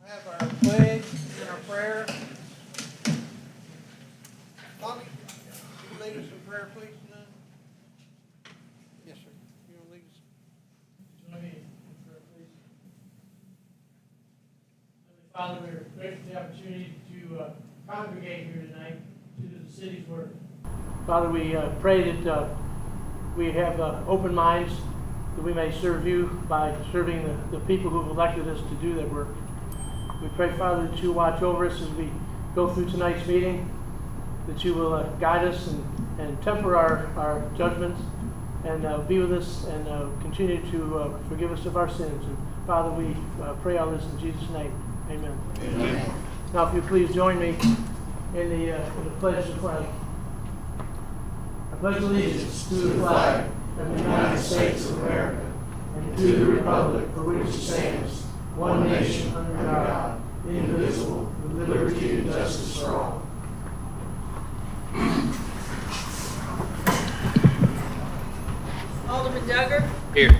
We'll have our pledge and our prayer. Bobby, can you lead us in prayer, please, tonight? Yes, sir. You want to lead us? Join me in prayer, please. Father, we're grateful for the opportunity to congregate here tonight to do the city's work. Father, we pray that we have open minds, that we may serve you by serving the people who have elected us to do that work. We pray, Father, that you watch over us as we go through tonight's meeting, that you will guide us and temper our judgments, and be with us and continue to forgive us of our sins. And Father, we pray all this in Jesus' name. Amen. Amen. Now, if you please join me in the pledge to flag. I pledge allegiance to the flag of the United States of America and to the republic for which it stands, one nation under God, indivisible, with liberty and justice for all. Alderman Duggar. Here.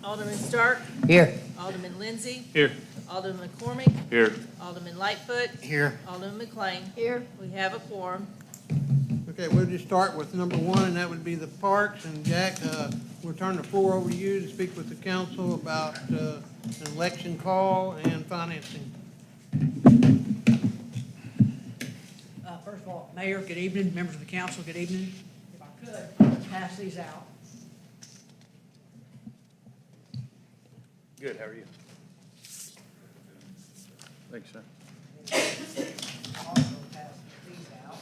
Alderman Stark. Here. Alderman Lindsay. Here. Alderman McCormick. Here. Alderman Lightfoot. Here. Alderman McLean. Here. We have a quorum. Okay, we'll just start with number one, and that would be the parks. And Jack, we'll turn the floor over to you to speak with the council about an election call and financing. First of all, Mayor, good evening. Members of the council, good evening. If I could, I'd pass these out. Good, how are you? Thanks, sir. Also pass these out.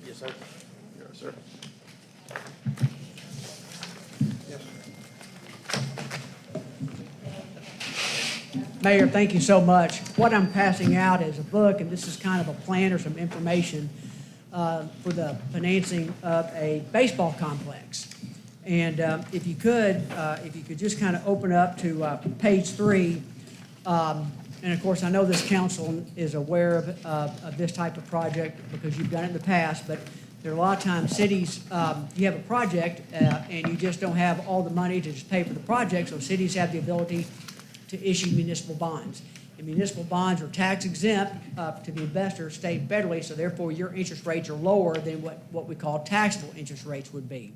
Yes, sir. Yes, sir. Yes. Mayor, thank you so much. What I'm passing out is a book, and this is kind of a plan or some information for the financing of a baseball complex. And if you could just kind of open up to page 3. And of course, I know this council is aware of this type of project because you've done it in the past, but there are a lot of times cities, you have a project and you just don't have all the money to just pay for the project, so cities have the ability to issue municipal bonds. And municipal bonds are tax exempt to the investor, state and federally, so therefore your interest rates are lower than what we call taxable interest rates would be.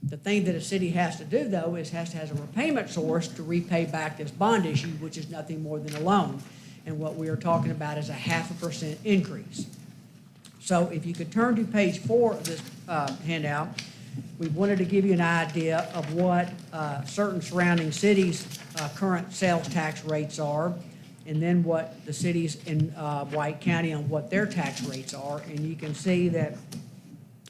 The thing that a city has to do, though, is has to have a repayment source to repay back this bond issue, which is nothing more than a loan. And what we are talking about is a 0.5% increase. So if you could turn to page 4 of this handout, we wanted to give you an idea of what certain surrounding cities' current sales tax rates are, and then what the cities in White County on what their tax rates are. And you can see that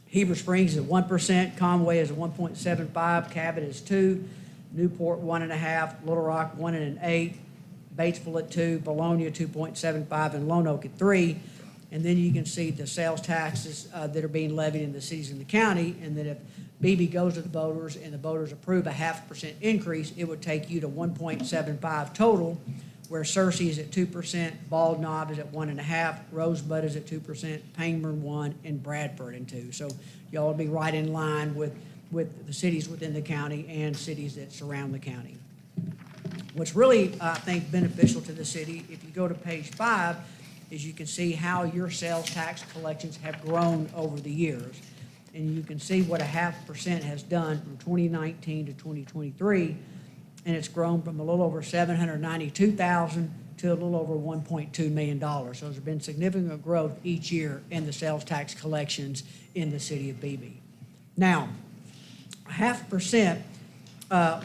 Heber Springs is at 1%, Conway is at 1.75, Cabot is 2, Newport 1.5, Little Rock 1.8, Batesville at 2, Bologna 2.75, and Lone Oak at 3. And then you can see the sales taxes that are being levied in the cities and the county, and that if Beebe goes to the voters and the voters approve a 0.5% increase, it would take you to 1.75 total, where Searcy is at 2%, Bald Knob is at 1.5%, Rosebud is at 2%, Pangburn 1%, and Bradford at 2%. So y'all will be right in line with the cities within the county and cities that surround the county. What's really, I think, beneficial to the city, if you go to page 5, is you can see how your sales tax collections have grown over the years. And you can see what a 0.5% has done from 2019 to 2023. and it's grown from a little over 792,000 to a little over $1.2 million. So there's been significant growth each year in the sales tax collections in the city of Beebe. Now, 0.5%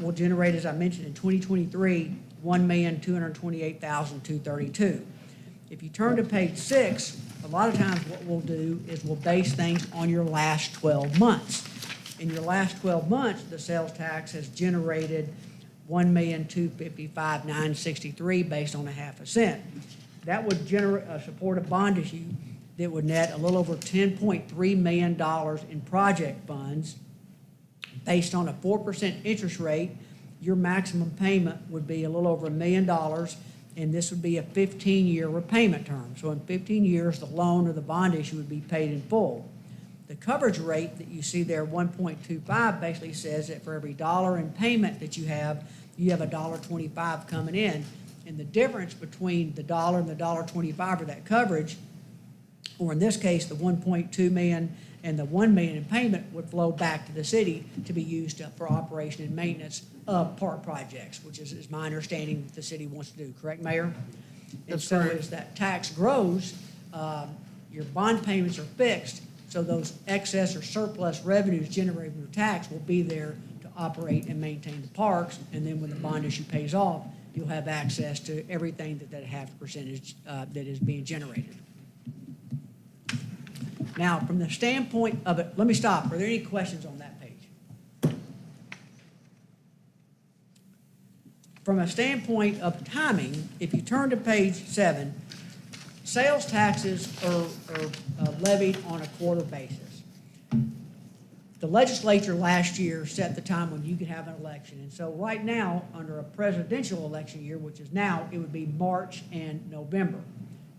will generate, as I mentioned, in 2023, $1,228,232. If you turn to page 6, a lot of times what we'll do is we'll base things on your last 12 months. In your last 12 months, the sales tax has generated $1,255,963 based on 0.5 cent. That would support a bond issue that would net a little over $10.3 million in project funds. Based on a 4% interest rate, your maximum payment would be a little over $1 million, and this would be a 15-year repayment term. So in 15 years, the loan or the bond issue would be paid in full. The coverage rate that you see there, 1.25, basically says that for every dollar in payment that you have $1.25 coming in. And the difference between the dollar and the $1.25 for that coverage, or in this case, the 1.2 million and the 1 million in payment, would flow back to the city to be used for operation and maintenance of park projects, which is my understanding that the city wants to do. Correct, Mayor? And That's so correct. as that tax grows, your bond payments are fixed, so those excess or surplus revenues generated from your tax will be there to operate and maintain the parks, and then when the bond issue pays off, you'll have access to everything that 0.5% that is being generated. Now, from the standpoint of it, let me stop. Are there any questions on that page? From a standpoint of timing, if you turn to page 7, sales taxes are levied on a quarter basis. The legislature last year set the time when you could have an election. And so right now, under a presidential election year, which is now, it would be March and November.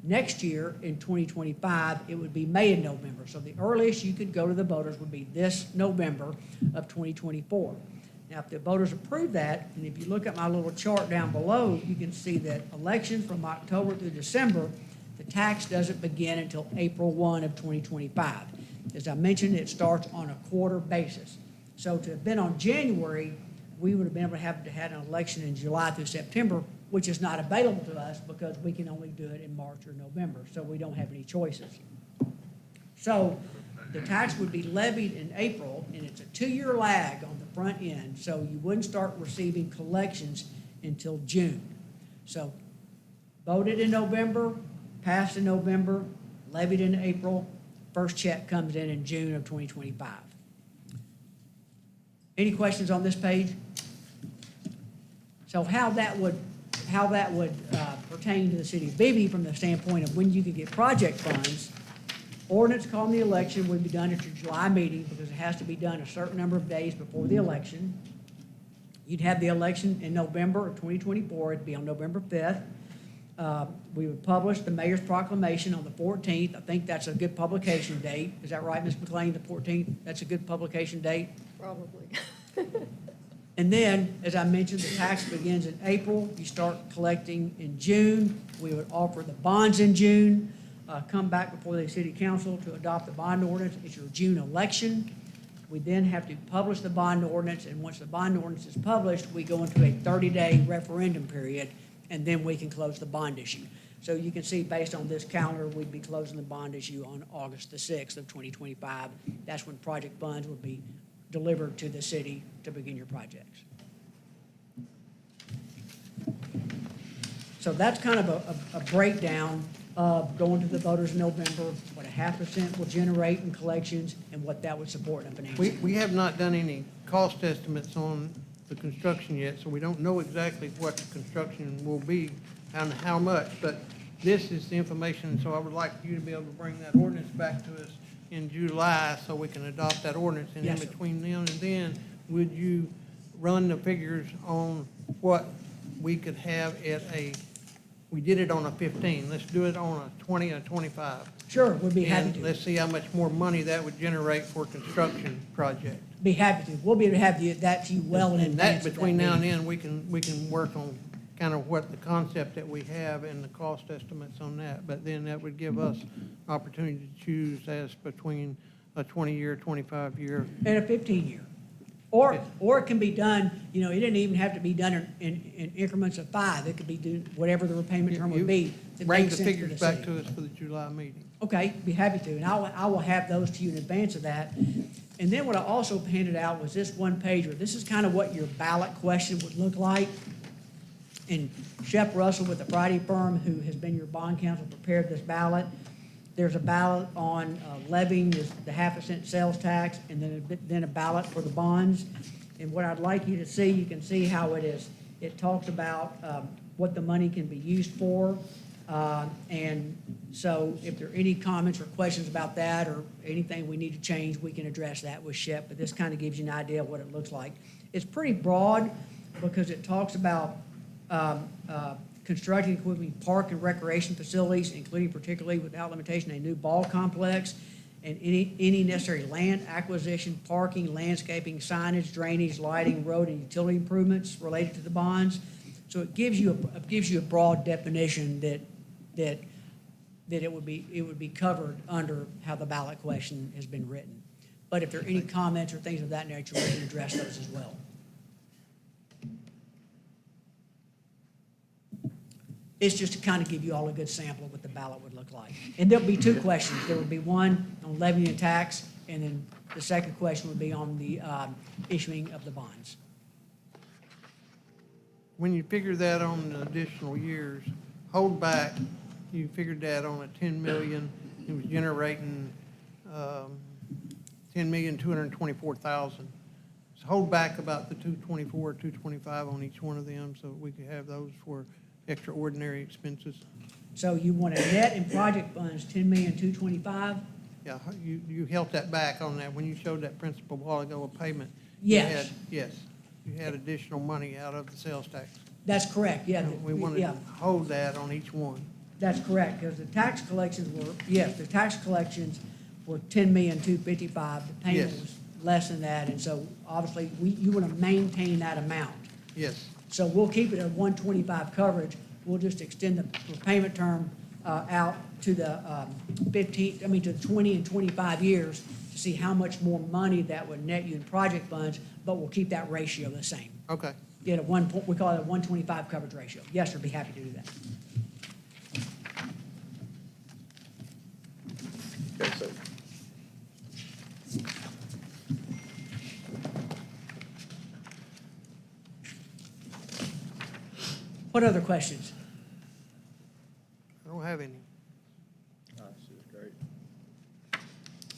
Next year, in 2025, it would be May and November. So the earliest you could go to the voters would be this November of 2024. Now, if the voters approve that, and if you look at my little chart down below, you can see that elections from October through December, the tax doesn't begin until April 1 of 2025. As I mentioned, it starts on a quarter basis. So to have been on January, we would have been able to have had an election in July through September, which is not available to us because we can only do it in March or November, so we don't have any choices. So the tax would be levied in April, and it's a 2-year lag on the front end, so you wouldn't start receiving collections until June. So voted in November, passed in November, levied in April, first check comes in June of 2025. Any questions on this page? So how that would pertain to the city of Beebe from the standpoint of when you could get project funds, ordinance calling the election would be done at your July meeting because it has to be done a certain number of days before the election. You'd have the election in November of 2024. It'd be on November 5th. We would publish the mayor's proclamation on the 14th. I think that's a good publication date. Is that right, Ms. McLean, the 14th? That's a good publication date? Probably. And then, as I mentioned, the tax begins in April. You start collecting in June. We would offer the bonds in June, come back before the city council to adopt the bond ordinance. It's your June election. We then have to publish the bond ordinance, and once the bond ordinance is published, we go into a 30-day referendum period, and then we can close the bond issue. So you can see, based on this calendar, we'd be closing the bond issue on August the 6th of 2025. That's when project funds would be delivered to the city to begin your projects. So that's kind of a breakdown of going to the voters in November, what 0.5% will generate in collections, and what that would support in financing. We have not done any cost estimates on the construction yet, so we don't know exactly what the construction will be and how much, but this is the information, so I would like you to be able to bring that ordinance back to us in July so we can adopt that ordinance. And in Yes, sir. between now and then, would you run the figures on what we could have at we did it on a 15, let's do it on a 20 and a 25. Sure, we'd be happy And to. let's see how much more money that would generate for a construction project. Be happy to. We'll be able to have that to you well in And that, advance of between now and meeting. then, we can work on kind of what the concept that we have and the cost estimates on that. But then that would give us opportunity to choose as between a 20-year, 25-year. And a 15-year. Or it can be done, you know, it didn't even have to be done in increments of 5. It could be done, whatever the repayment term would be. that Bring makes the sense for figures the back city. to us for the July meeting. Okay, be happy to, and I will have those to you in advance of that. And then what I also handed out was this one pager. This is kind of what your ballot question would look like. And Shep Russell with the Friday firm, who has been your bond counsel, prepared this ballot. There's a ballot on levying the 1/2 cent sales tax, and then a ballot for the bonds. And what I'd like you to see, you can see how it is. It talks about what the money can be used for. And so if there are any comments or questions about that or anything we need to change, we can address that with Shep. But this kind of gives you an idea of what it looks like. It's pretty broad because it talks about constructing, equipping park and recreation facilities, including particularly without limitation, a new ball complex, and any necessary land acquisition, parking, landscaping, signage, drainage, lighting, road, and utility improvements related to the bonds. So it gives you a broad definition that it would be covered under how the ballot question has been written. But if there are any comments or things of that nature, we can address those as well. It's just to kind of give you all a good sample of what the ballot would look like. And there'll be 2 questions. There would be one on levying and tax, and then the second question would be on the issuing of the bonds. When you figure that on the additional years, hold back, you figured that on a 10 million, it was generating 10,224,000. So hold back about the 224, 225 on each one of them so we could have those for extraordinary expenses. So you want a net in project funds, 10,225,000? Yeah, you held that back on that when you showed that principle a while ago of payment. Yes. Yes, you had additional money out of the sales tax. That's correct, yeah. We wanted yeah. to hold that on each one. That's correct, because the tax collections were 10,255,000. The payment Yes. was less than that, and so obviously you want to maintain that amount. Yes, So we'll keep it at 125 coverage. We'll just extend the repayment term out to the to the 20 and 25 years to see how much more money that would net you in project funds, but we'll keep that ratio the same. okay. Get a we call it a 125 coverage ratio. Yes, sir, be happy to do that. Okay, so What other questions? I don't have any. this is great.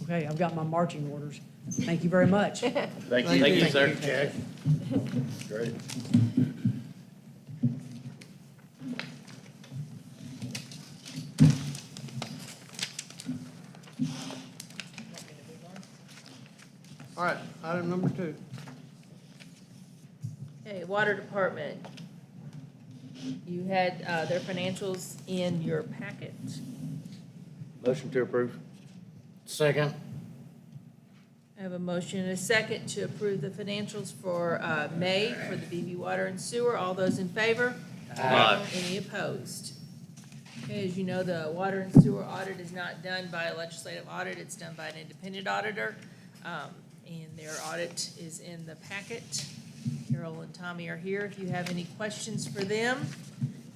Okay, I've got my marching orders. Thank you very much. Thank you. Thank you, sir. Great. All right, item number 2. Okay, Water Department. You had their financials in your packet. Motion to approve. Second. I have a motion and a second to approve the financials for May for the Beebe Water and Sewer. All those in favor? Aye. Any opposed? Okay, as you know, the water and sewer audit is not done by a legislative audit. It's done by an independent auditor. And their audit is in the packet. Carol and Tommy are here if you have any questions for them.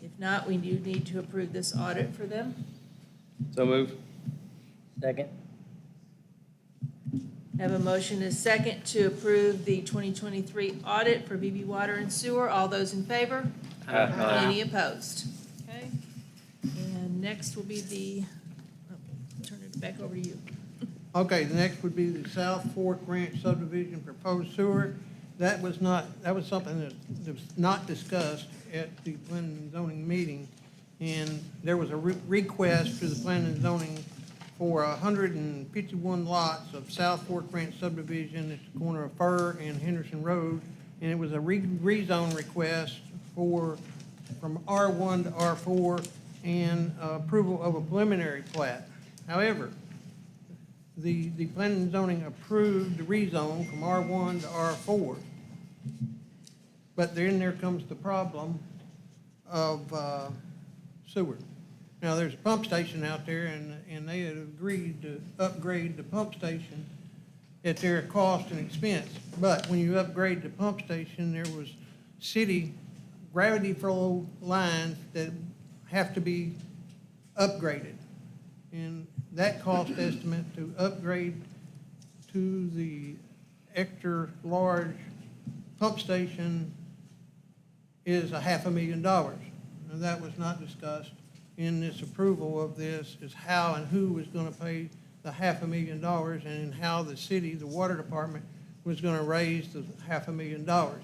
If not, we do need to approve this audit for them. So move. Second. I have a motion and a second to approve the 2023 audit for BB Water and Sewer. All those in favor? Aye. Any opposed? Okay. And next will be the, turn it back over to you. Okay, the next would be the South Fork Ranch subdivision proposed sewer. That was something that was not discussed at the planning and zoning meeting. And there was a request to the planning and zoning for 151 lots of South Fork Ranch subdivision at the corner of Fur and Henderson Road. And it was a rezone request from R1 to R4 and approval of a preliminary plat. However, the planning and zoning approved the rezone from R1 to R4. But then there comes the problem of sewer. Now, there's a pump station out there, and they had agreed to upgrade the pump station. at their cost and expense. But when you upgrade the pump station, there was city gravity flow lines that have to be upgraded. And that cost estimate to upgrade to the extra large pump station is $500,000. And that was not discussed in this approval of this, is how and who was gonna pay the $500,000 and how the city, the water department, was gonna raise the $500,000.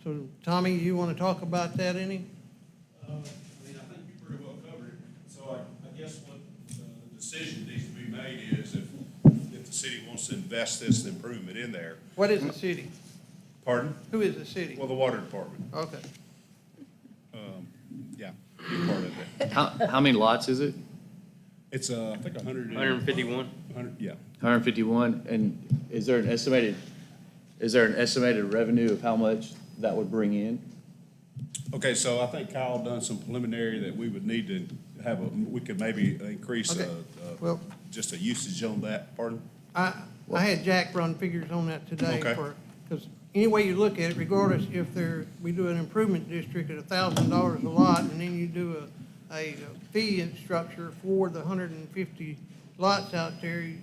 So Tommy, you wanna talk about that any? I mean, I think you pretty well covered it. So I guess what the decision needs to be made is if the city wants to invest this improvement in there. What is the city? Pardon? Who is the city? Well, the water department, Okay. yeah, be part of it. How many lots is it? It's, I think 151? 100, yeah. 151, and is there an estimated revenue of how much that would bring in? Okay, so I think Kyle done some preliminary that we would need to have we could maybe increase, Okay. Well- just a usage on that, pardon? I had Jack run figures on that today Okay. because any way you look at it, regardless if we do an improvement district at $1,000 a lot, and then you do a fee structure for the 150 lots out there, you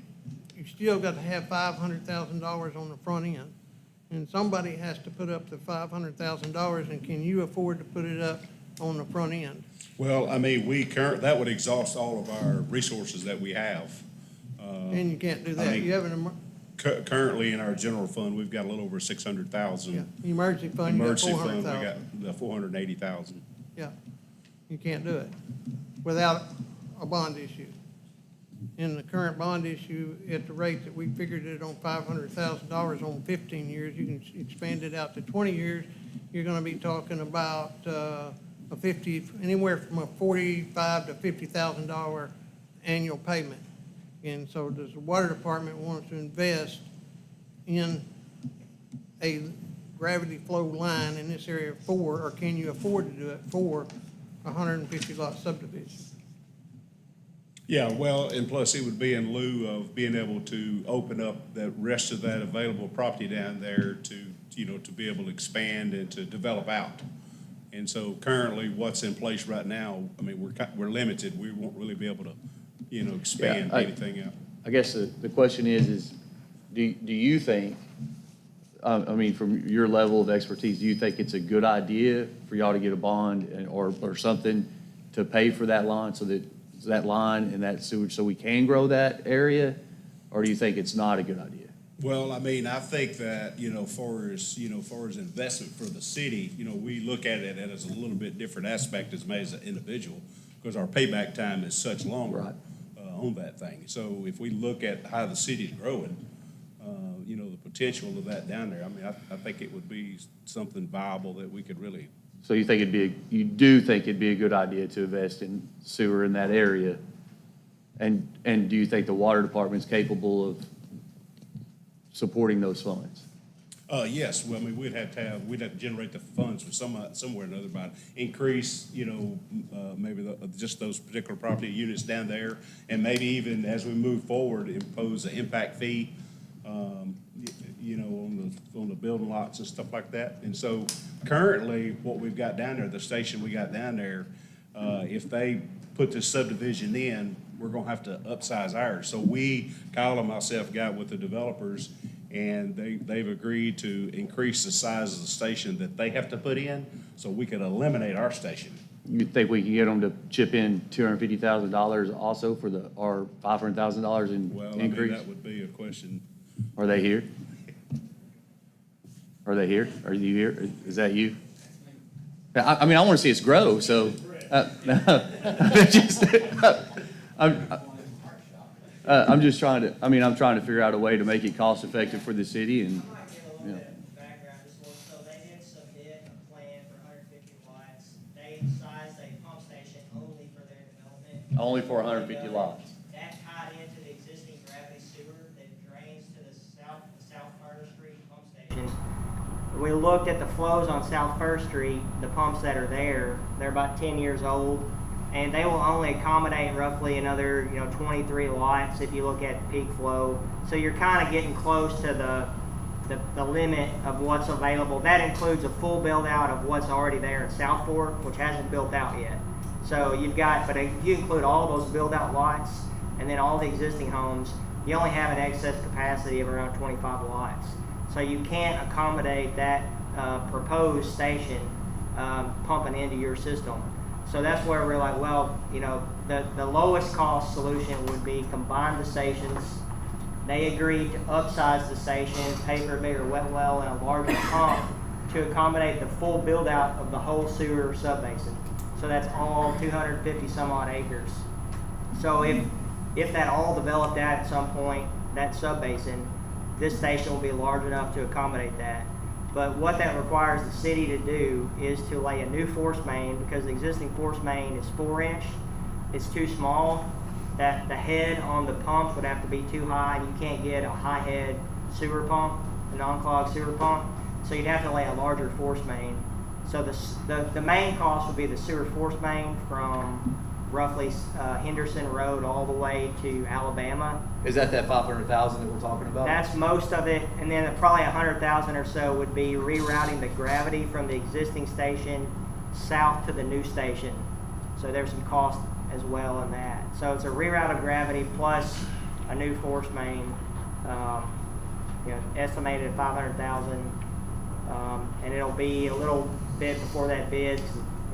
still got to have $500,000 on the front end. And somebody has to put up the $500,000, and can you afford to put it up on the front end? Well, I mean, that would exhaust all of our resources that we have. And you can't do that. mean- You have an Currently, in our general fund, we've got a little over 600,000. emergency fund, you got Emergency fund, we 400,000. got the 480,000. Yeah, you can't do it without a bond issue. In the current bond issue, at the rate that we figured it on $500,000 on 15 years, you can expand it out to 20 years, you're gonna be talking about anywhere from a $45,000 to $50,000 annual payment. And so does the water department want to invest in a gravity flow line in this area or can you afford to do it for a 150 lot subdivision? Yeah, well, and plus it would be in lieu of being able to open up the rest of that available property down there to be able to expand and to develop out. And so currently what's in place right now, I mean, we're limited. We won't really be able to, expand Yeah, anything out. I guess the question is do you think, I mean, from your level of expertise, do you think it's a good idea for y'all to get a bond or something to pay for that line that line and that sewage so we can grow that area? Or do you think it's not a good idea? Well, I mean, I think that, far as investment for the city, we look at it as a little bit different aspect as an individual because our payback time is such longer. Right. On that thing. So if we look at how the city's growing, the potential of that down there, I mean, I think it would be something viable that we could really. So you do think it'd be a good idea to invest in sewer in that area? And do you think the water department's capable of supporting those funds? Yes, well, I mean, we'd have to generate the funds from somewhere or another by increase, maybe just those particular property units down there. And maybe even as we move forward, impose an impact fee, on the building lots and stuff like that. And so currently what we've got down there, the station we got down there, if they put this subdivision in, we're gonna have to upsize ours. So Kyle and myself got with the developers and they've agreed to increase the size of the station that they have to put in so we could eliminate our station. You think we can get them to chip in $250,000 also or $500,000 in Well, I mean, increase? that would be a question. Are they here? Are they here? Are you here? Is that you? I mean, I want to see us grow, so. I'm just trying to, I'm trying to figure out a way to make it cost effective for the city and, I might give a little bit of background. So they did submit a plan for 150 watts. They sized a pump station only for their development. only for 150 lots. That tied into the existing gravity sewer that drains to the South Carter Street pump station. We looked at the flows on South First Street, the pumps that are there, they're about 10 years old. and they will only accommodate roughly another, 23 lots if you look at peak flow. So you're kind of getting close to the limit of what's available. That includes a full build out of what's already there in South Fork, which hasn't built out yet. So but if you include all those build out lots and then all the existing homes, you only have an excess capacity of around 25 lots. So you can't accommodate that proposed station pumping into your system. So that's where we're like, well, the lowest cost solution would be combine the stations. They agreed to upsize the stations, pay for a bigger wet well and a larger pump to accommodate the full build out of the whole sewer subbasin. So that's all 250 some odd acres. So if that all developed out at some point, that subbasin, this station will be large enough to accommodate that. But what that requires the city to do is to lay a new force main, because the existing force main is 4-inch. It's too small. That the head on the pump would have to be too high, and you can't get a high head sewer pump, a non-clogged sewer pump. So you'd have to lay a larger force main. So the main cost would be the sewer force main from roughly Henderson Road all the way to Alabama. Is that 500,000 that we're talking about? That's most of it, and then probably 100,000 or so would be rerouting the gravity from the existing station south to the new station. So there's some cost as well in that. So it's a reroute of gravity plus a new force main, estimated at 500,000, and it'll be a little bit before that bid.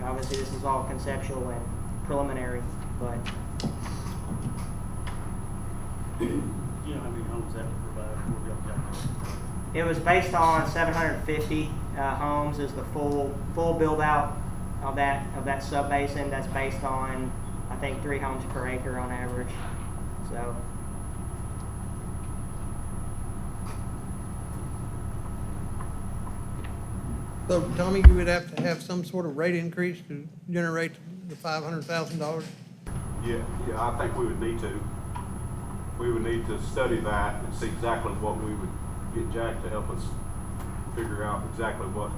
Obviously, this is all conceptual and preliminary, but You know how many homes that would provide for y'all got? it was based on 750 homes is the full build out of that subbasin. That's based on, I think, 3 homes per acre on average. So, Tommy, you would have to have some sort of rate increase to generate the $500,000? Yeah, I think we would need to. We would need to study that and see exactly what we would get Jack to help us figure out exactly what.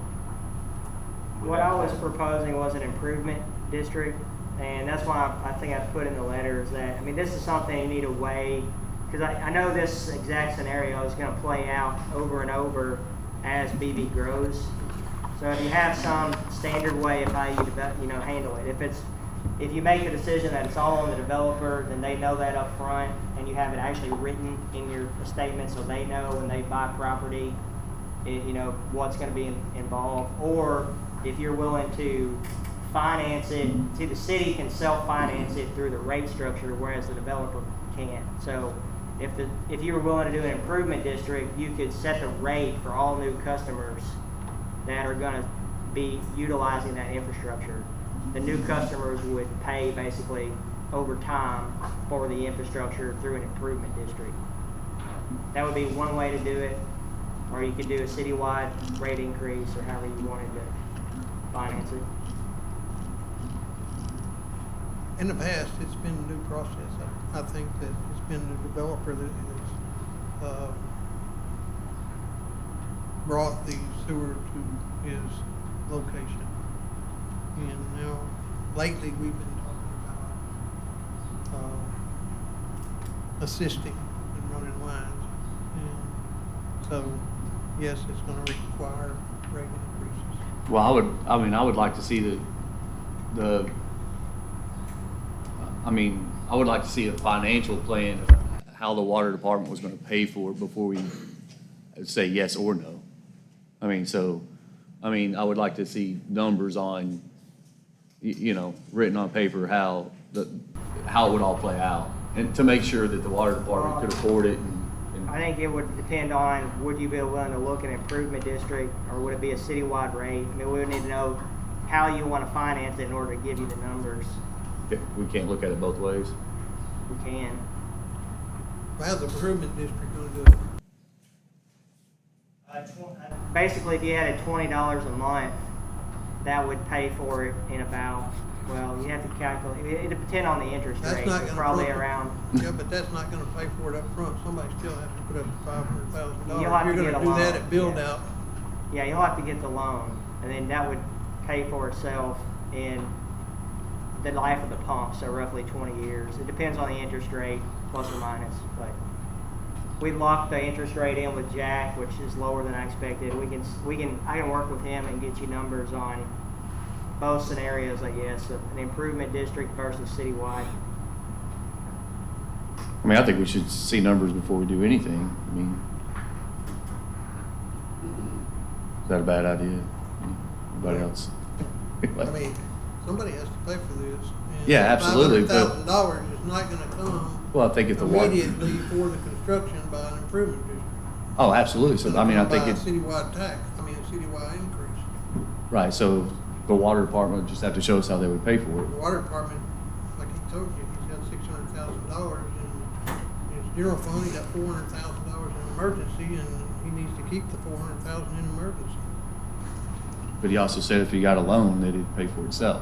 What I was proposing was an improvement district, and that's why I think I put in the letter is that, this is something you need to weigh, because I know this exact scenario is going to play out over and over as BB grows. So if you have some standard way of how you handle it, if you make a decision that it's all on the developer, then they know that up front, and you have it actually written in your statement so they know when they buy property, what's going to be involved. Or if you're willing to finance it, see, the city can self-finance it through the rate structure, whereas the developer can't. So if you were willing to do an improvement district, you could set the rate for all new customers that are going to be utilizing that infrastructure. The new customers would pay basically over time for the infrastructure through an improvement district. That would be one way to do it, or you could do a citywide rate increase or however you wanted to finance it. In the past, it's been a new process. I think that it's been the developer that has brought the sewer to his location. And now, lately, we've been talking about assisting in running lines. And so, yes, it's gonna require rate increases. Well, I would like to see I would like to see a financial plan of how the water department was gonna pay for it before we say yes or no. I would like to see numbers on, written on paper how it would all play out, and to make sure that the water department could afford it. I think it would depend on, would you be willing to look at an improvement district, or would it be a citywide rate? We would need to know how you want to finance it in order to give you the numbers. We can't look at it both ways. We can. How's the improvement district gonna do it? Basically, if you had $20 a month, that would pay for it in about, well, you have to calculate, it depends on the interest That's rate, not but gonna probably front- around, Yeah, but that's not gonna pay for it up front. Somebody still has to put up $500,000. You'll have to You're get gonna a do that loan, at build yeah. out. yeah, you'll have to get the loan, and then that would pay for itself in the life of the pump, so roughly 20 years. It depends on the interest rate, plus or minus, but we locked the interest rate in with Jack, which is lower than I expected. I can work with him and get you numbers on both scenarios, I guess, of an improvement district versus citywide. I mean, I think we should see numbers before we do anything. I mean, is that a bad idea? Anybody else? I mean, somebody has to pay for this. and Yeah, absolutely, but- $500,000 is not gonna come Well, I think if the water. immediately for the construction by an improvement district. Oh, absolutely. So, I mean, I It's gonna think come it's, by a citywide tax, a citywide increase. right, so the water department would just have to show us how they would pay for The it. water department, like he told you, he's got $600,000 in his general fund, he got $400,000 in emergency, and he needs to keep the $400,000 in emergency. But he also said if he got a loan, that it'd pay for itself.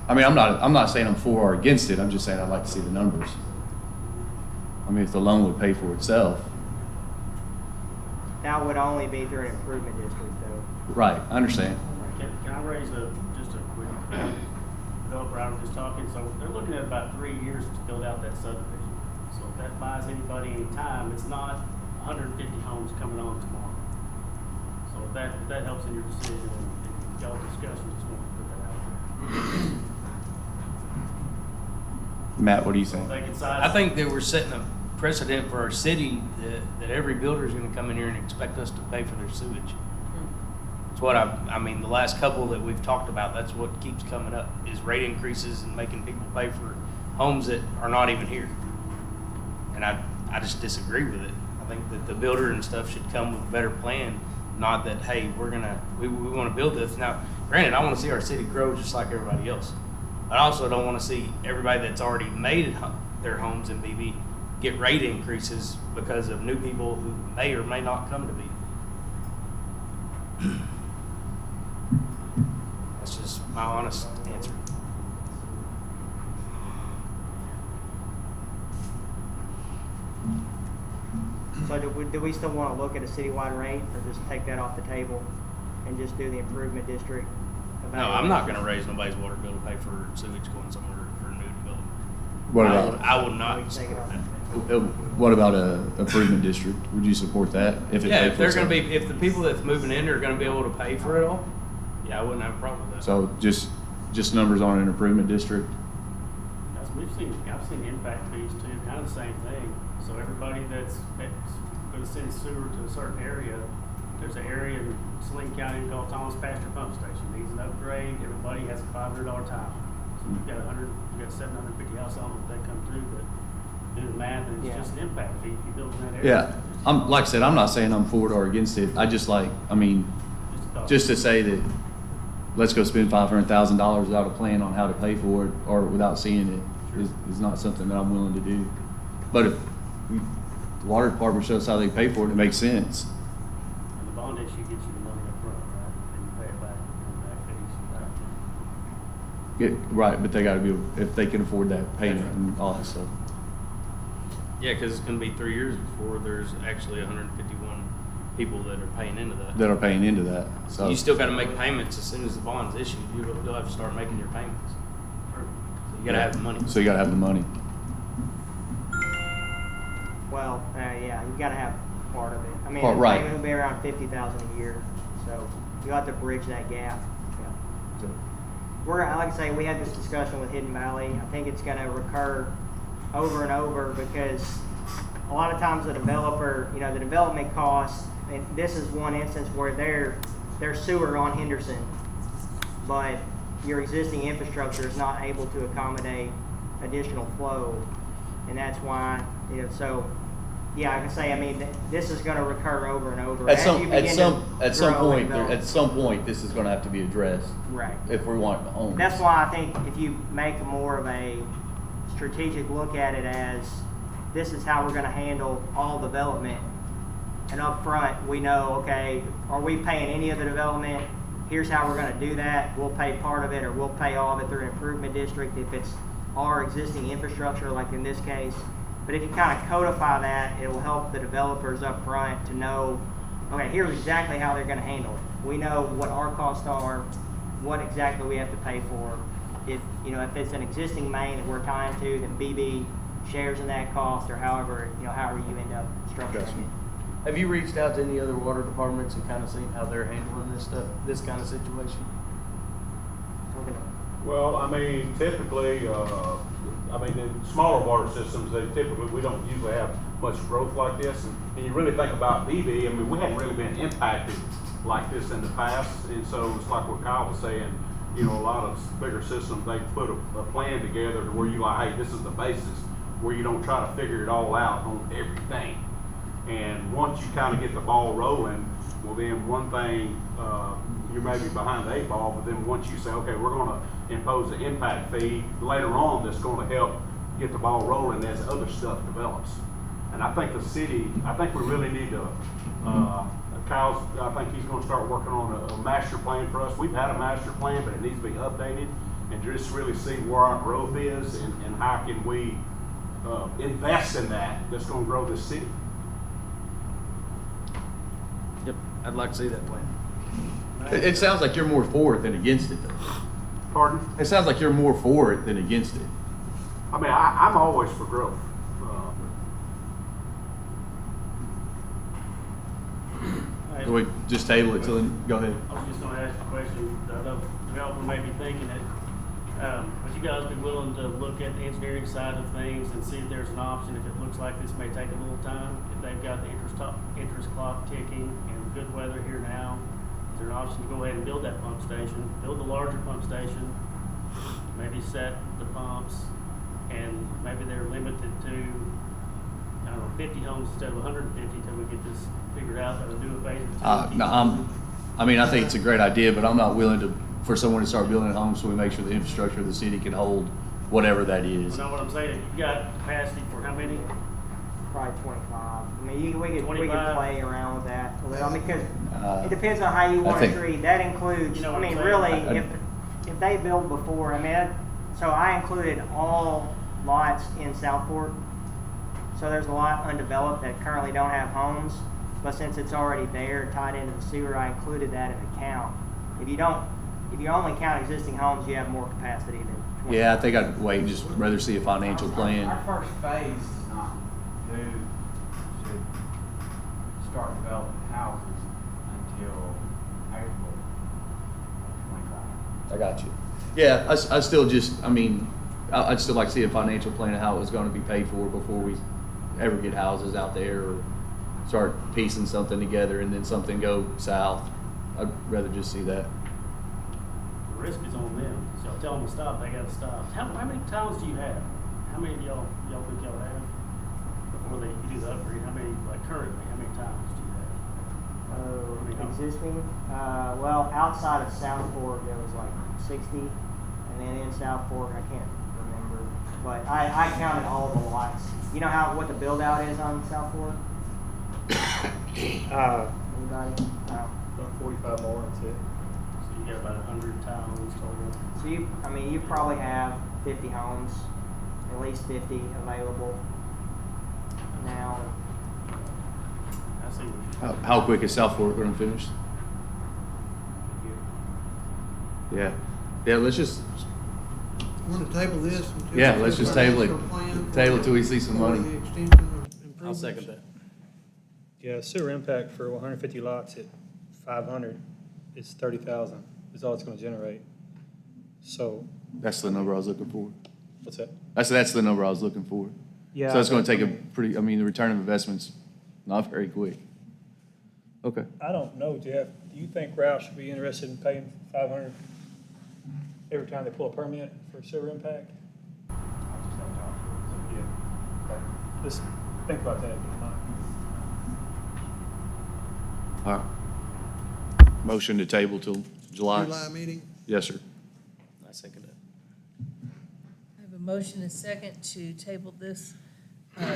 I mean, I'm not saying I'm for or against it, I'm just saying I'd like to see the numbers. I mean, if the loan would pay for itself, That would only be through an improvement district, though. right, I understand. Can I raise just a quick developer I was just talking, so they're looking at about 3 years to build out that subdivision. So if that buys anybody any time, it's not 150 homes coming on tomorrow. So if that helps in your decision and y'all discussion, just want to put that out there. Matt, what do you think? They can size. I think that we're setting a precedent for our city that every builder is gonna come in here and expect us to pay for their sewage. It's what I mean, the last couple that we've talked about, that's what keeps coming up, is rate increases and making people pay for homes that are not even here. And I just disagree with it. I think that the builder and stuff should come with a better plan, not that, hey, we wanna build this. Now, granted, I wanna see our city grow just like everybody else. But I also don't wanna see everybody that's already made their homes in BB get rate increases because of new people who may or may not come to BB. That's just my honest answer. So do we still want to look at a citywide rate, or just take that off the table and just do the improvement district? No, I'm not gonna raise nobody's water bill to pay for sewage going somewhere for new development. What about, I would We not can take it support off. that. what about a improvement district? Would you support that? If it Yeah, paid if for they're gonna itself? be, if the people that's moving in are gonna be able to pay for it all, yeah, I wouldn't have a problem with that. So just numbers on an improvement district? Yes, I've seen impact fees too, kind of the same thing. So everybody that's going to send sewer to a certain area, there's an area in Saline County called Thomas Pasture Pump Station, needs an upgrade, everybody has a $500 tile. So you've got 750 houses on it, they come through, but do the math, and it's Yeah. just an impact fee if you build in that area. Yeah, like I said, I'm not saying I'm for it or against it. I just like, I mean, Just a thought. just to say that, let's go spend $500,000 without a plan on how to pay for it or without seeing it is not something that I'm willing to do. But if the water department shows how they pay for it, it makes sense. And the bond issue gets you the money up front, right? And you pay it back in back fees, right? Right, but they gotta be, if they can afford that payment and all that stuff. Yeah, cause it's gonna be 3 years before there's actually 151 people that are paying into that. That are paying into that, so. You still gotta make payments as soon as the bond's issued, you'll have to start making your payments. So you gotta have the money. So you gotta have the money. Well, yeah, you gotta have part of it. I mean, Part, the right. payment will be around 50,000 a year, so you have to bridge that gap. Yeah. So- Like I say, we had this discussion with Hidden Valley. I think it's gonna recur over and over because a lot of times the developer, the development costs, and this is one instance where they're sewer on Henderson, but your existing infrastructure is not able to accommodate additional flow. And that's why, so, yeah, I can say, I mean, this is gonna recur over and over. At As some, you at begin some, to at some grow and point, develop. at some point, this is gonna have to be addressed Right. if we want homes. That's why I think if you make more of a strategic look at it as, this is how we're gonna handle all development. And up front, we know, okay, are we paying any of the development? Here's how we're gonna do that. We'll pay part of it, or we'll pay all of it through an improvement district if it's our existing infrastructure, like in this case. But if you kind of codify that, it will help the developers up front to know, okay, here's exactly how they're gonna handle it. We know what our costs are, what exactly we have to pay for. If, you know, if it's an existing main that we're tying to, then BB shares in that cost, or however you end up structuring Gotcha. it. Have you reached out to any other water departments and kind of seen how they're handling this stuff, this kind of situation? We're gonna- Well, I mean, typically, in smaller water systems, we don't usually have much growth like this. And you really think about BB, I mean, we hadn't really been impacted like this in the past. And so it's like what Kyle was saying, you know, a lot of bigger systems, they put a plan together to where you like, hey, this is the basis, where you don't try to figure it all out on everything. And once you kind of get the ball rolling, well, then one thing, you may be behind the 8 ball, but then once you say, okay, we're gonna impose an impact fee later on, that's gonna help get the ball rolling as other stuff develops. And I think the city, I think we really need to, I think he's gonna start working on a master plan for us. We've had a master plan, but it needs to be updated and just really see where our growth is and how can we, invest in that's gonna grow this city. Yep, I'd like to see that plan. It sounds like you're more for it than against it, though. Pardon? It sounds like you're more for it than against it. I mean, I'm always for growth. Do we just table it till then? Go ahead. I was just gonna ask a question, I know the developer may be thinking it, would you guys be willing to look at the engineering side of things and see if there's an option, if it looks like this may take a little time, if they've got the interest clock ticking and good weather here now, is there an option to go ahead and build that pump station, build the larger pump station, maybe set the pumps, and maybe they're limited to, I don't know, 50 homes instead of 150 till we get this figured out, or do a phase of 2. No, I think it's a great idea, but I'm not willing for someone to start building homes so we make sure the infrastructure of the city can hold whatever that is. You know what I'm saying? You've got capacity for how many? Probably 25. I mean, we could 25? play around with that a little, because it depends on how you I want to think- treat. That includes, You know I what mean, I'm really, saying? if they build before, I mean, so I included all lots in Southport. So there's a lot undeveloped that currently don't have homes, but since it's already there, tied into the sewer, I included that in the count. If you only count existing homes, you have more capacity than 25. Yeah, I think I'd wait and just rather see a financial plan. Our first phase is not due to start developing houses until April of 25. I got you. Yeah, I still just, I'd still like to see a financial plan of how it was gonna be paid for before we ever get houses out there or start piecing something together and then something go south. I'd rather just see that. The risk is on them. So tell them to stop, they gotta stop. How many towns do you have? How many of y'all think y'all have? Before they do the upgrade, how many, like currently, how many towns do you have? Existing, well, outside of Southport, there was like 60, and then in Southport, I can't remember, but I counted all the lots. You know what the build out is on Southport? Anybody? No. About 45 more, that's it. So you got about 100 towns total. So you probably have 50 homes, at least 50 available now. I see what you're How quick is Southport gonna finish? Yeah, let's just, Want to table this until? Yeah, let's just table it. Table it till we see some For money. the extension of improvements. I'll second that. Yeah, sewer impact for 150 lots at 500 is 30,000, is all it's gonna generate. So, that's the number I was looking for. what's that? That's the number I was looking for. Yeah. So it's gonna take the return of investment's not very quick. Okay. I don't know, Jeff. Do you think Roush should be interested in paying 500 every time they pull a permit for sewer impact? I just have to talk to them. Yeah. Okay. Just think about that if you mind. All right. Motion to table till July? July meeting. Yes, sir. I second that. I have a motion and a second to table this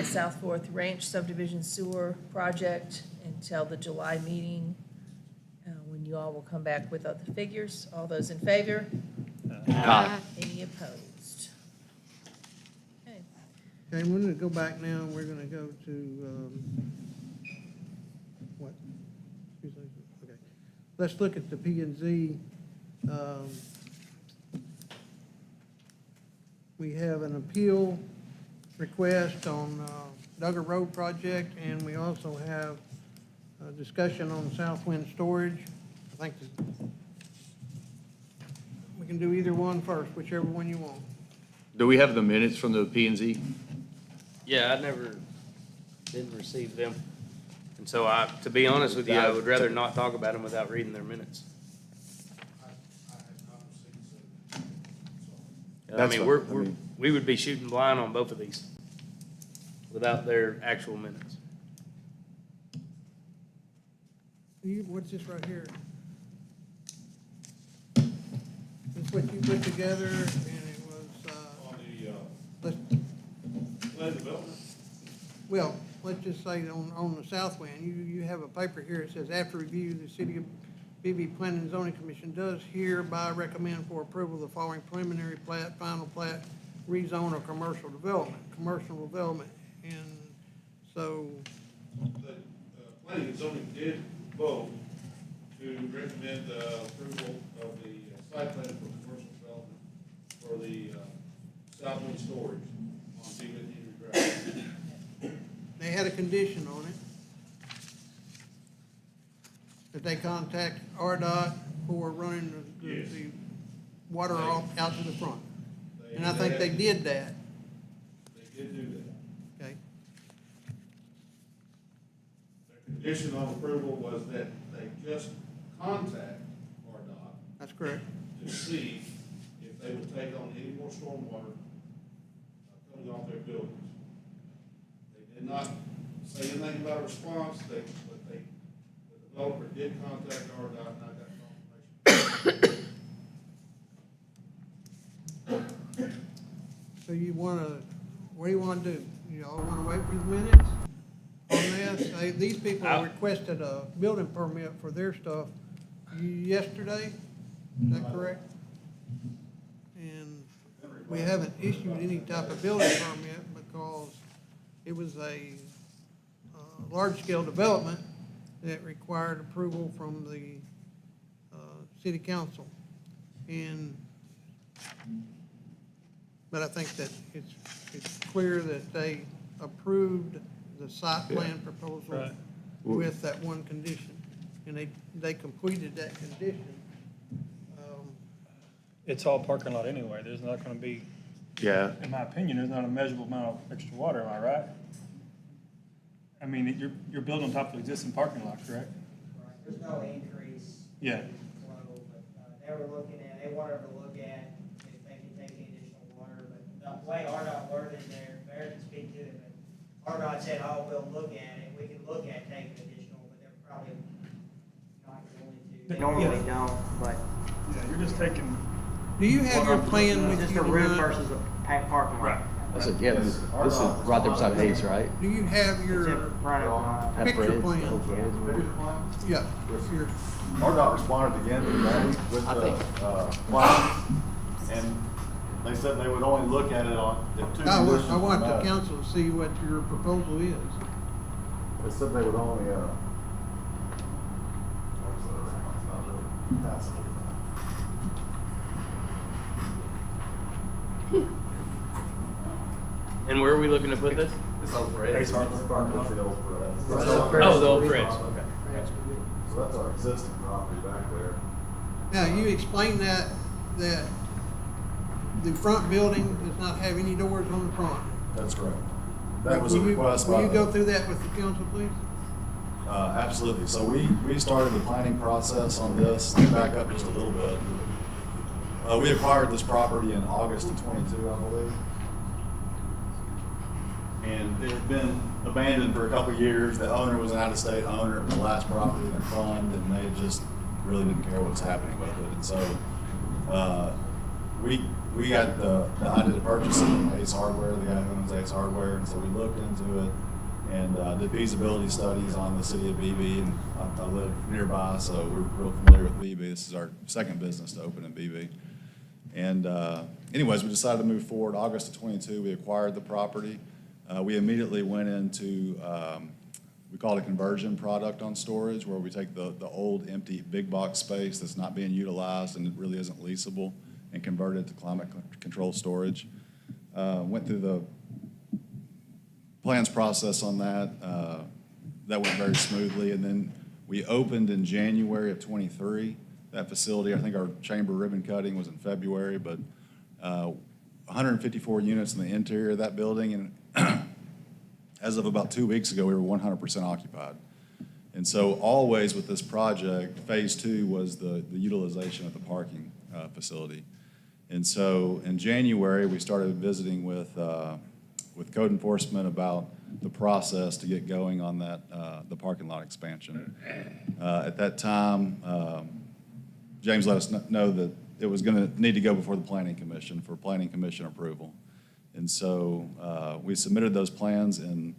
South Fourth Ranch subdivision sewer project until the July meeting, when you all will come back with other figures. All those in favor? Aye. Any opposed? Okay. Okay, we're gonna go back now, and we're gonna go to, what? Okay. Let's look at the P and Z We have an appeal request on Duggar Road project, and we also have a discussion on Southwind storage. I think we can do either one first, whichever one you want. Do we have the minutes from the P and Z? Yeah, didn't receive them. And so to be honest with you, I would rather not talk about them without reading their minutes. I That's mean, fine. we would be shooting blind on both of these without their actual minutes. What's this right here? This is what you put together, and it was, On the, let's, land development? well, let's just say on the Southwind, you have a paper here that says, after review, the City of Beebe Planning and Zoning Commission does hereby recommend for approval the following preliminary plat, final plat, rezone or commercial development. And so, The planning and zoning did vote to recommend the approval of the site plan for commercial development for the Southwind storage on Beebe Henry Drive. they had a condition on it, that they contact RDOT for running Yes. the water off out to the front. They- And I think they did that, They did do that. okay? The condition of approval was that they just contact RDOT That's correct. to see if they would take on any more stormwater coming off their buildings. They did not say anything about a response, the developer did contact RDOT, and I got confirmation. So you wanna, what do you wanna do? You all wanna wait for the minutes on this? These people requested a building permit for their stuff yesterday, is that correct? And we haven't issued any type of building permit because it was a large-scale development that required approval from the city council. But I think that it's clear that they approved the site plan proposal with that one condition, and they completed that condition. It's all parking lot anyway, there's not gonna be, Yeah. in my opinion, there's not a measurable amount of extra water, am I right? I mean, you're building on top of the existing parking lot, correct? Right, there's no increase. Yeah. in flow, but, they wanted to look at if they could take any additional water, but the way RDOT worded there, Barrett can speak to it, but RDOT said, oh, we'll look at it, we can look at taking additional, but they're probably not going to. They normally don't, but. Yeah, you're just taking. Do you have your plan with Just you a roof tonight? versus a parking lot. Right. This is right there beside Hayes, right? Do you have It's your in front of, At picture Fred's. plan? Yeah, your, RDOT responded again today with I the, plan, and they said they would only look at it on, if two conditions I want were the met. council to see what your proposal is. They said they would only, And where are we looking to put this? It's on Fred's. Oh, the old Fred's, okay. So that's our existing property back there. Now, you explained that the front building does not have any doors on the front. That's correct. That was a Will you- request by Will you the- go through that with the council, please? Absolutely. So we started the planning process on this, back up just a little bit. We acquired this property in August of '22, I believe. And it had been abandoned for a couple of years. The owner was an out-of-state owner of the last property in their fund, and they just really didn't care what was happening with it. And so, we got the idea to purchase it from Ace Hardware, the guy who owns Ace Hardware, and so we looked into it and did feasibility studies on the city of Beebe, and I live nearby, so we're real familiar with Beebe. This is our second business to open in Beebe. And anyways, we decided to move forward. August of '22, we acquired the property. We immediately went into we call it a conversion product on storage, where we take the old empty big box space that's not being utilized and it really isn't leasable and convert it to climate control storage. Went through the plans process on that. That went very smoothly. And then we opened in January of '23, that facility. I think our chamber ribbon cutting was in February, but 154 units in the interior of that building. And as of about 2 weeks ago, we were 100% occupied. And so always with this project, phase 2 was the utilization of the parking facility. And so in January, we started visiting with code enforcement about the process to get going on that, the parking lot expansion. At that time, James let us know that it was going to need to go before the Planning Commission for Planning Commission approval. And so we submitted those plans in,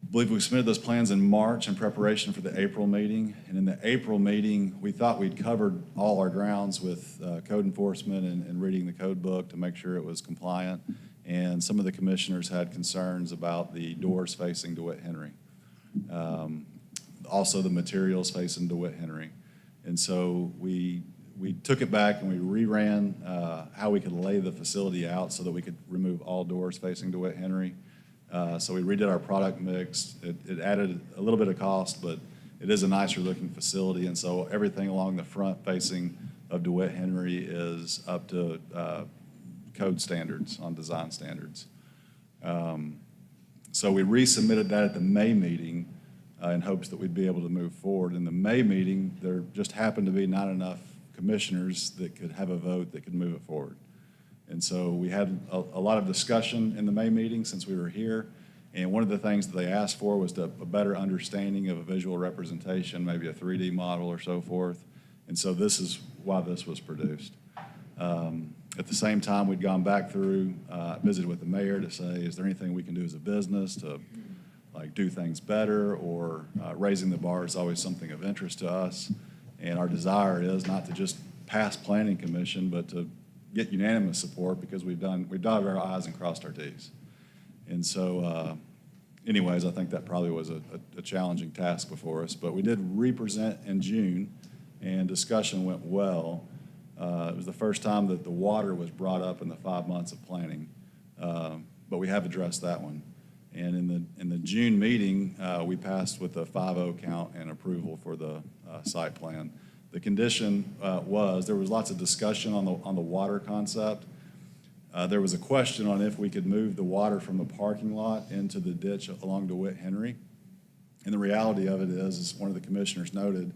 I believe we submitted those plans in March in preparation for the April meeting. And in the April meeting, we thought we'd covered all our grounds with code enforcement and reading the code book to make sure it was compliant. And some of the commissioners had concerns about the doors facing DeWitt Henry. Also the materials facing DeWitt Henry. And so we took it back and we reran how we could lay the facility out so that we could remove all doors facing DeWitt Henry. So we redid our product mix. It added a little bit of cost, but it is a nicer looking facility. And so everything along the front facing of DeWitt Henry is up to code standards, on design standards. So we resubmitted that at the May meeting in hopes that we'd be able to move forward. In the May meeting, there just happened to be not enough commissioners that could have a vote that could move it forward. And so we had a lot of discussion in the May meeting since we were here. And one of the things that they asked for was a better understanding of a visual representation, maybe a 3D model or so forth. And so this is why this was produced. At the same time, we'd gone back through, visited with the mayor to say, is there anything we can do as a business to like do things better, or raising the bar is always something of interest to us. And our desire is not to just pass planning commission, but to get unanimous support, because we've dotted our I's and crossed our T's. And so anyways, I think that probably was a challenging task before us, but we did re-present in June and discussion went well. It was the first time that the water was brought up in the 5 months of planning, but we have addressed that one. And in the June meeting, we passed with a 5-0 count and approval for the site plan. The condition was, there was lots of discussion on the water concept. There was a question on if we could move the water from the parking lot into the ditch along DeWitt Henry. And the reality of it is one of the commissioners noted,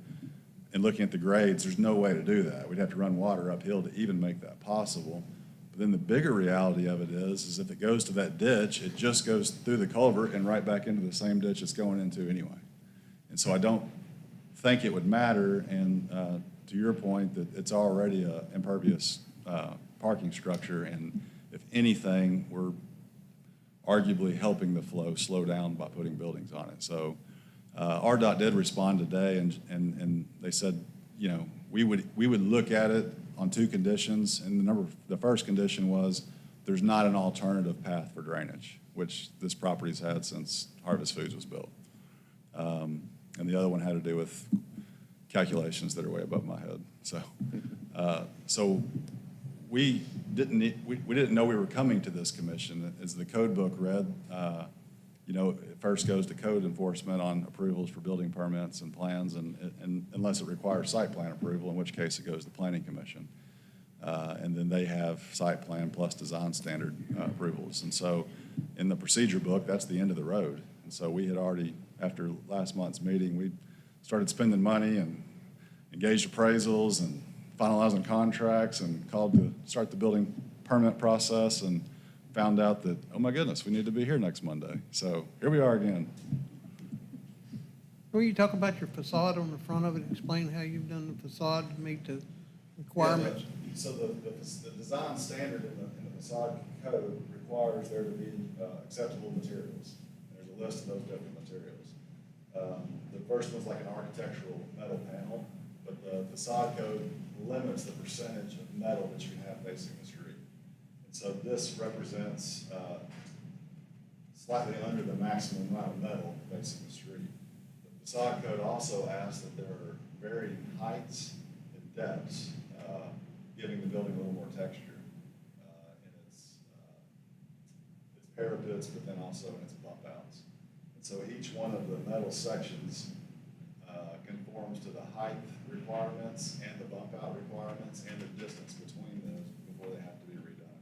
in looking at the grades, there's no way to do that. We'd have to run water uphill to even make that possible. But then the bigger reality of it is if it goes to that ditch, it just goes through the culvert and right back into the same ditch it's going into anyway. And so I don't think it would matter, and to your point, that it's already an impervious parking structure, and if anything, we're arguably helping the flow slow down by putting buildings on it. So RDOT did respond today, and they said, you know, we would look at it on 2 conditions, and the first condition was there's not an alternative path for drainage, which this property's had since Harvest Foods was built. And the other one had to do with calculations that are way above my head. So we didn't know we were coming to this commission. As the code book read, you know, it first goes to code enforcement on approvals for building permits and plans, and unless it requires site plan approval, in which case it goes to planning commission. And then they have site plan plus design standard approvals. And so in the procedure book, that's the end of the road. And so we had already, after last month's meeting, we started spending money and engaged appraisals and finalizing contracts and called to start the building permit process, and found out that, oh my goodness, we need to be here next Monday. So here we are again. Will you talk about your facade on the front of it, explain how you've done the facade to meet the requirements? Yeah, so the design standard in the facade code requires there to be acceptable materials. There's a list of those different materials. The first one's like an architectural metal panel, but the facade code limits the percentage of metal that you can have facing the street. And so this represents slightly under the maximum amount of metal facing the street. The facade code also asks that there are varying heights and depths, giving the building a little more texture in its parapets, but then also in its bump outs. And so each one of the metal sections conforms to the height requirements and the bump out requirements and the distance between those before they have to be redone.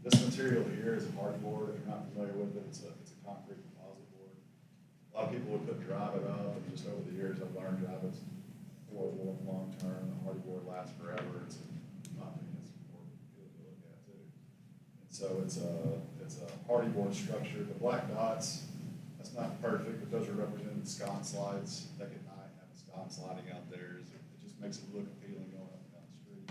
This material here is a hardboard. If you're not familiar with it, it's a concrete composite board. A lot of people would put Drive-It up, and just over the years I've learned Drive-It's affordable and long term. The hardboard lasts forever. It's, in my opinion, it's more good to look at too. And so it's a hardy board structure. The black dots, that's not perfect, but those are represented sconce slides. That at night having sconce sliding out there, it just makes it look appealing going up and down the street.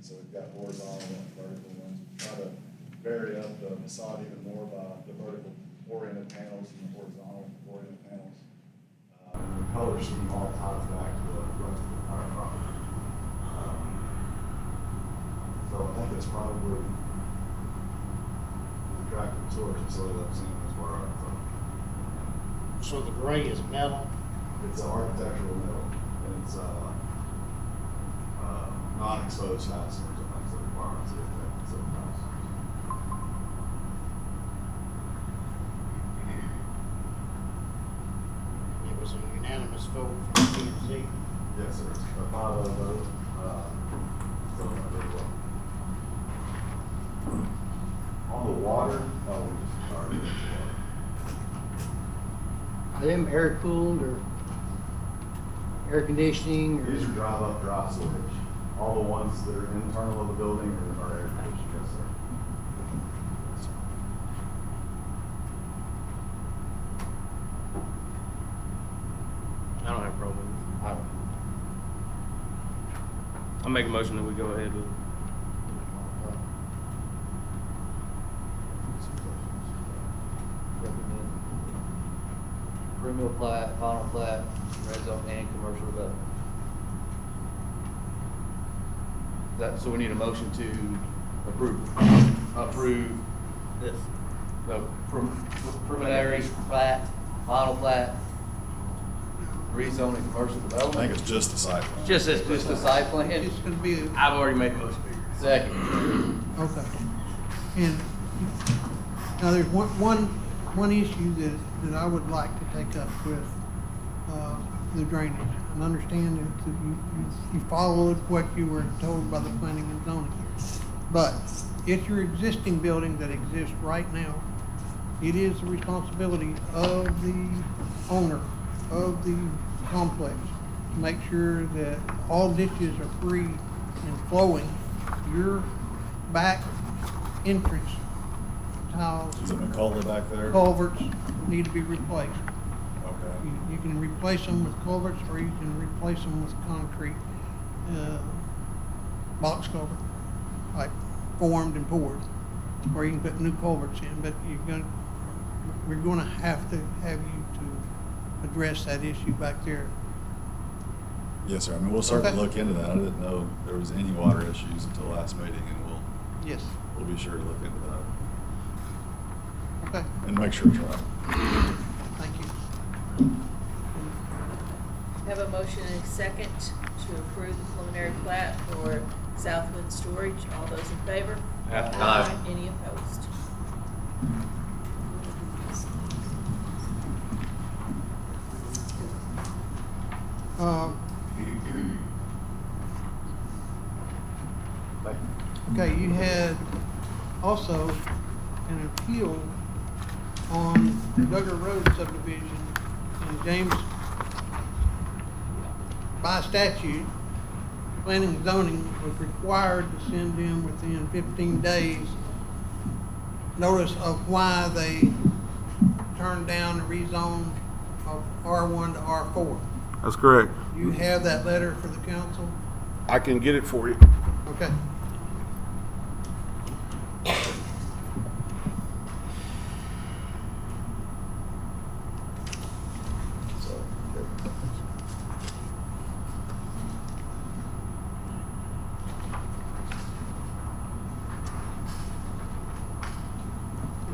So we've got horizontal and vertical ones. We try to vary up the facade even more by the vertical oriented panels and the horizontal oriented panels. And the color scheme all ties back to the rest of the entire property. So I think it's probably an attractive tourist facility that I've seen as far as. So the gray is metal? It's an architectural metal, and it's non-exposed fasteners, I think, the requirements of the house. It was a unanimous vote from P&Z. Yes, sir. It's a 5-0 vote. So, very well. On the water, we just started with the water. Are them air cooled or air conditioning or? These are drive up, dry storage. All the ones that are internal of the building are air conditioned, yes, sir. I don't have a problem with it. I don't. I'll make a motion that we go ahead with it. Recommend pre-mill plat, final plat, red zone and commercial development. So we need a motion to approve this. The preliminary plat, final plat, rezoning commercial I development. think it's just the site plan. Just a site plan? It's gonna be, I've already made a motion. Second. okay. And now there's one issue that I would like to take up with, the drainage. And understand that you followed what you were told by the planning and zoning. But it's your existing building that exists right now. It is the responsibility of the owner of the complex to make sure that all ditches are free and flowing. Your back entrance tiles, Is it McCullough back there? culverts need to be replaced. Okay. You can replace them with culverts, or you can replace them with concrete, box culvert, like formed and poured, or you can put new culverts in, but we're gonna have to have you to address that issue back there. Yes, sir. I mean, we'll certainly Okay. look into that. I didn't know there was any water issues until last meeting, and Yes, we'll be sure to look into that okay, and make sure it's right. thank you. Have a motion and a second to approve the preliminary plat for Southwood Storage. All those in favor? Aye. Any opposed? Okay, you had also an appeal on Duggar Road subdivision, and James, by statute, planning and zoning was required to send in within 15 days notice of why they turned down the rezone of R1 to R4. That's correct. You have that letter for the council? I can get it for you. Okay.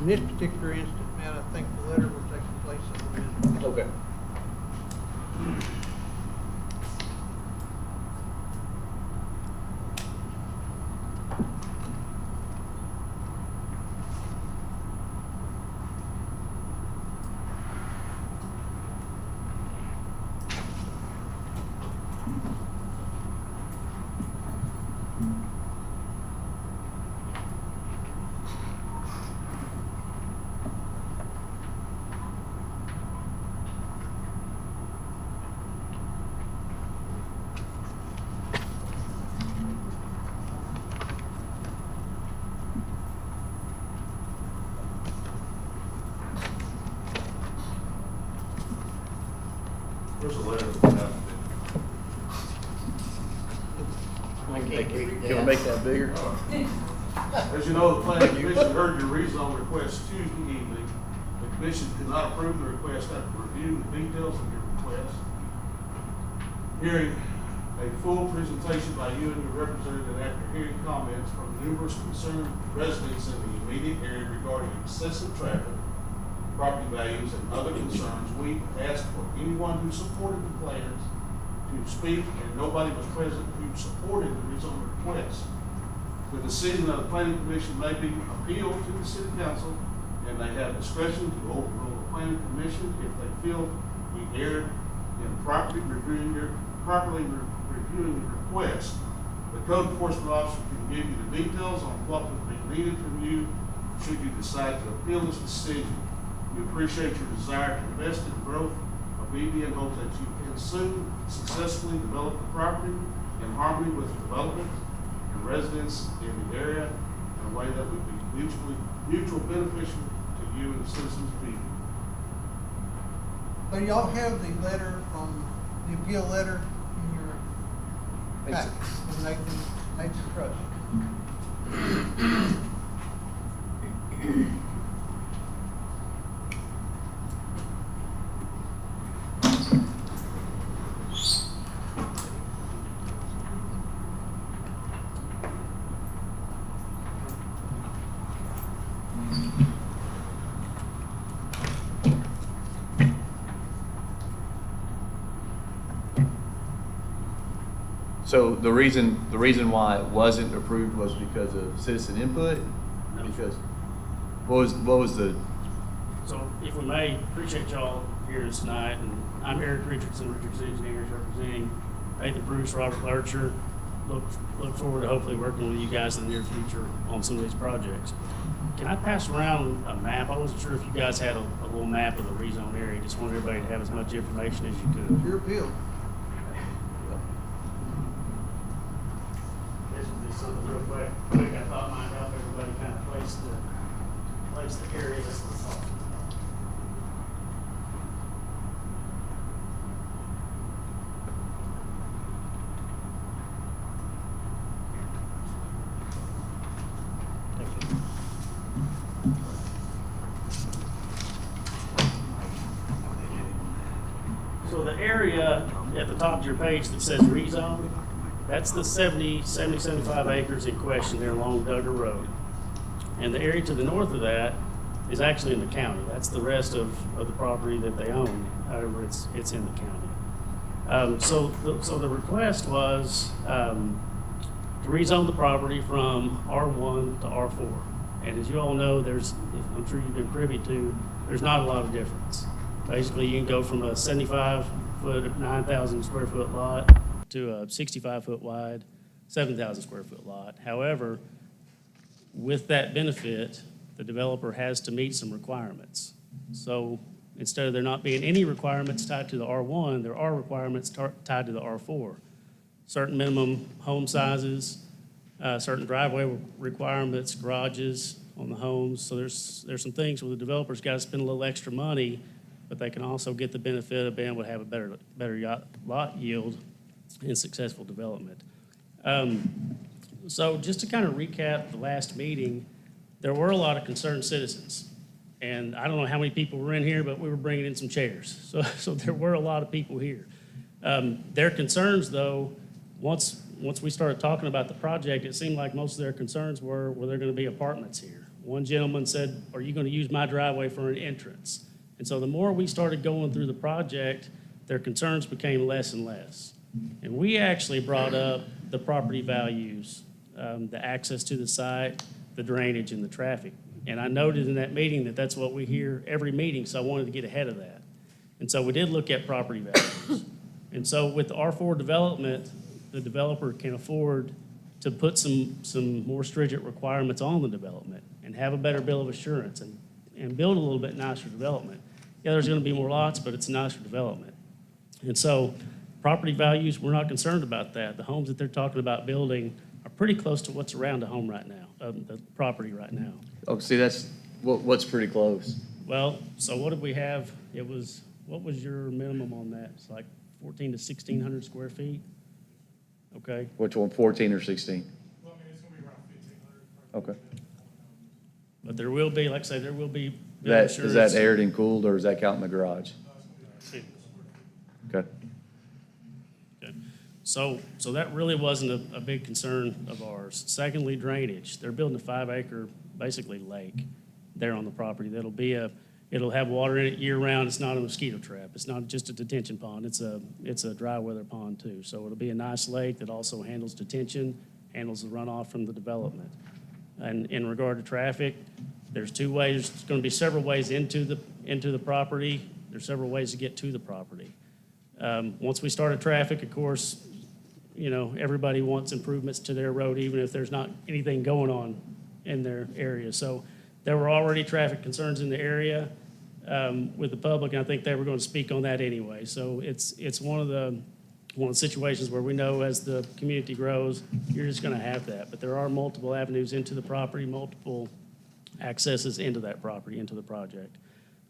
In this particular instance, Matt, I think the letter will take the place of the resolution. Okay. Where's the letter? Can we make that bigger? As you know, the planning commission heard your rezone request Tuesday evening. The commission could not approve the request after reviewing the details of your request, hearing a full presentation by you and your representative, and after hearing comments from numerous concerned residents in the immediate area regarding excessive traffic, property values, and other concerns, we asked for anyone who supported the plans to speak, and nobody was present who supported the rezone request. The decision of the planning commission may be appealed to the city council, and they have discretion to overrule the planning commission if they feel we erred in properly reviewing your request. The code enforcement officer can give you the details on what would be needed from you should you decide to appeal this decision. We appreciate your desire to invest in the growth of Beebe and hope that you can soon successfully develop the property in harmony with the development and residents in the area in a way that would be mutual beneficial to you and the citizens of Beebe. So y'all have the letter from, the appeal letter in your packet from Nathan Trust. So the reason why it wasn't approved was because of citizen input? Because, what was the, So if we may, appreciate y'all here tonight, and I'm Eric Richardson, Richardson Engineers, representing Nathan Bruce, Robert Lurcher. Look forward to hopefully working with you guys in the near future on some of these projects. Can I pass around a map? I wasn't sure if you guys had a little map of the rezone area. Just want everybody to have as much information as you could. Your appeal. This will be something real quick. I thought might help everybody kind of place the area that's the top. So the area at the top of your page that says rezone, that's the 75 acres in question there along Duggar Road. And the area to the north of that is actually in the county. That's the rest of the property that they own. However, it's in the county. So the request was to rezone the property from R1 to R4. And as you all know, I'm sure you've been privy to, there's not a lot of difference. Basically, you can go from a 75-foot, 9,000 square foot lot to a 65-foot wide, 7,000 square foot lot. However, with that benefit, the developer has to meet some requirements. So instead of there not being any requirements tied to the R1, there are requirements tied to the R4. Certain minimum home sizes, certain driveway requirements, garages on the homes. So there's some things where the developer's got to spend a little extra money, but they can also get the benefit of being able to have a better lot yield and successful development. So just to kind of recap the last meeting, there were a lot of concerned citizens. And I don't know how many people were in here, but we were bringing in some chairs. So there were a lot of people here. Their concerns, though, once we started talking about the project, it seemed like most of their concerns were there going to be apartments here? One gentleman said, are you gonna use my driveway for an entrance? And so the more we started going through the project, their concerns became less and less. And we actually brought up the property values, the access to the site, the drainage, and the traffic. And I noted in that meeting that that's what we hear every meeting, so I wanted to get ahead of that. And so we did look at property values. And so with R4 development, the developer can afford to put some more stringent requirements on the development and have a better bill of assurance and build a little bit nicer development. Yeah, there's gonna be more lots, but it's a nicer development. And so property values, we're not concerned about that. The homes that they're talking about building are pretty close to what's around the home right now, the property right now. Oh, see, that's, what's pretty close? Well, so what did we have? What was your minimum on that? It's like 1,400 to 1,600 square feet? Okay, Which one, 14 or 16? Well, I mean, it's gonna be around 1,500. Okay. but there will be, like I say, there will be. bill That, is that assurance. aired and cooled, or is that counting the garage? Okay. Okay. So that really wasn't a big concern of ours. Secondly, drainage. They're building a 5-acre, basically lake there on the property. It'll have water in it year-round. It's not a mosquito trap. It's not just a detention pond. It's a dry weather pond too. So it'll be a nice lake that also handles detention, handles the runoff from the development. And in regard to traffic, there's 2 ways. There's going to be several ways into the property. There's several ways to get to the property. Once we started traffic, of course, you know, everybody wants improvements to their road, even if there's not anything going on in their area. So there were already traffic concerns in the area with the public, and I think they were going to speak on that anyway. So it's one of the situations where we know as the community grows, you're just going to have that. But there are multiple avenues into the property, multiple accesses into that property, into the project.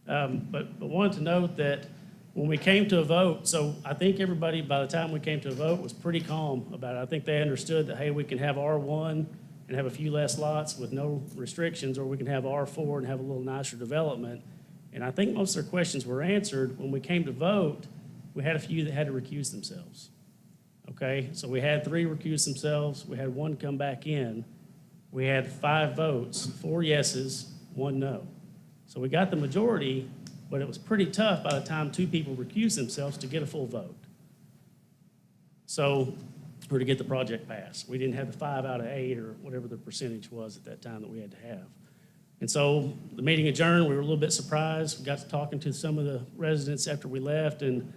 But wanted to note that when we came to a vote, so I think everybody, by the time we came to a vote, was pretty calm about it. I think they understood that, hey, we can have R1 and have a few less lots with no restrictions, or we can have R4 and have a little nicer development. And I think most of their questions were answered. When we came to vote, we had a few that had to recuse themselves. Okay, so we had 3 recuse themselves. We had 1 come back in. We had 5 votes, 4 yeses, 1 no. So we got the majority, but it was pretty tough by the time 2 people recused themselves to get a full vote. So, or to get the project passed. We didn't have the 5 out of 8 or whatever the percentage was at that time that we had to have. And so the meeting adjourned. We were a little bit surprised. We got to talking to some of the residents after we left, and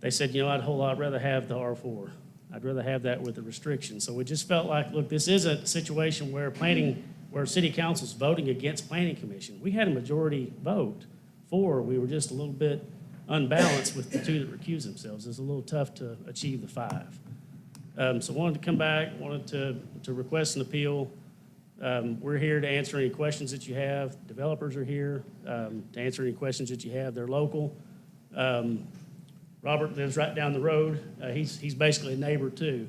they said, you know, I'd a whole lot rather have the R4. I'd rather have that with the restrictions. So we just felt like, look, this is a situation where city council's voting against planning commission. We had a majority vote for. We were just a little bit unbalanced with the 2 that recused themselves. It was a little tough to achieve the 5. So wanted to come back, wanted to request an appeal. We're here to answer any questions that you have. Developers are here to answer any questions that you have. They're local. Robert lives right down the road. He's basically a neighbor too.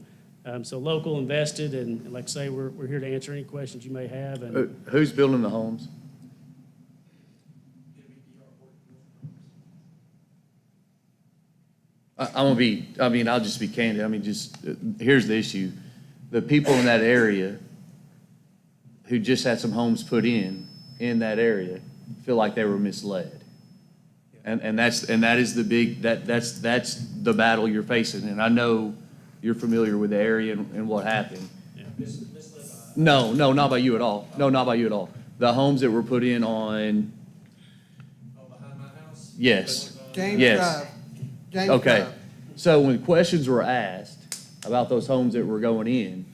So local, invested, and like I say, we're here to answer any questions you may have. And Who's building the homes? I'll just be candid. Here's the issue. The people in that area who just had some homes put in that area feel like they were misled. And that's the battle you're facing. And I know you're familiar with the area and what happened. No, not by you at all. No, not by you at all. The homes that were put in on. Oh, behind my house? Yes. James Yes. Drive. James Okay, Drive. so when questions were asked about those homes that were going in,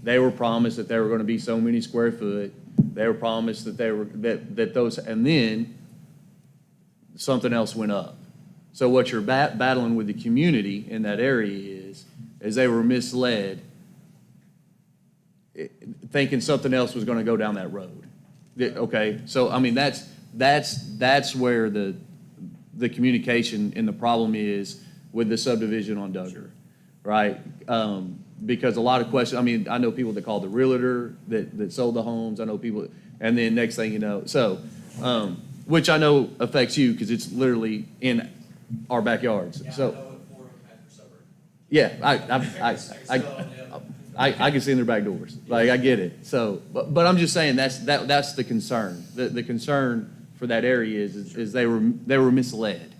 they were promised that there were gonna be so many square foot. They were promised that and then something else went up. So what you're battling with the community in that area is they were misled, thinking something else was gonna go down that road. Okay, so that's where the communication and the problem is with the subdivision on Duggar, right? Because a lot of questions, I know people that called the realtor that sold the homes, I know people, and then next thing you know, which I know affects you because it's literally in our backyards. Yeah, So, I know what 4 had for suburb. yeah, I can see in their back doors. Like, I get it. So, but I'm just saying, that's the concern. The concern for that area is they were misled.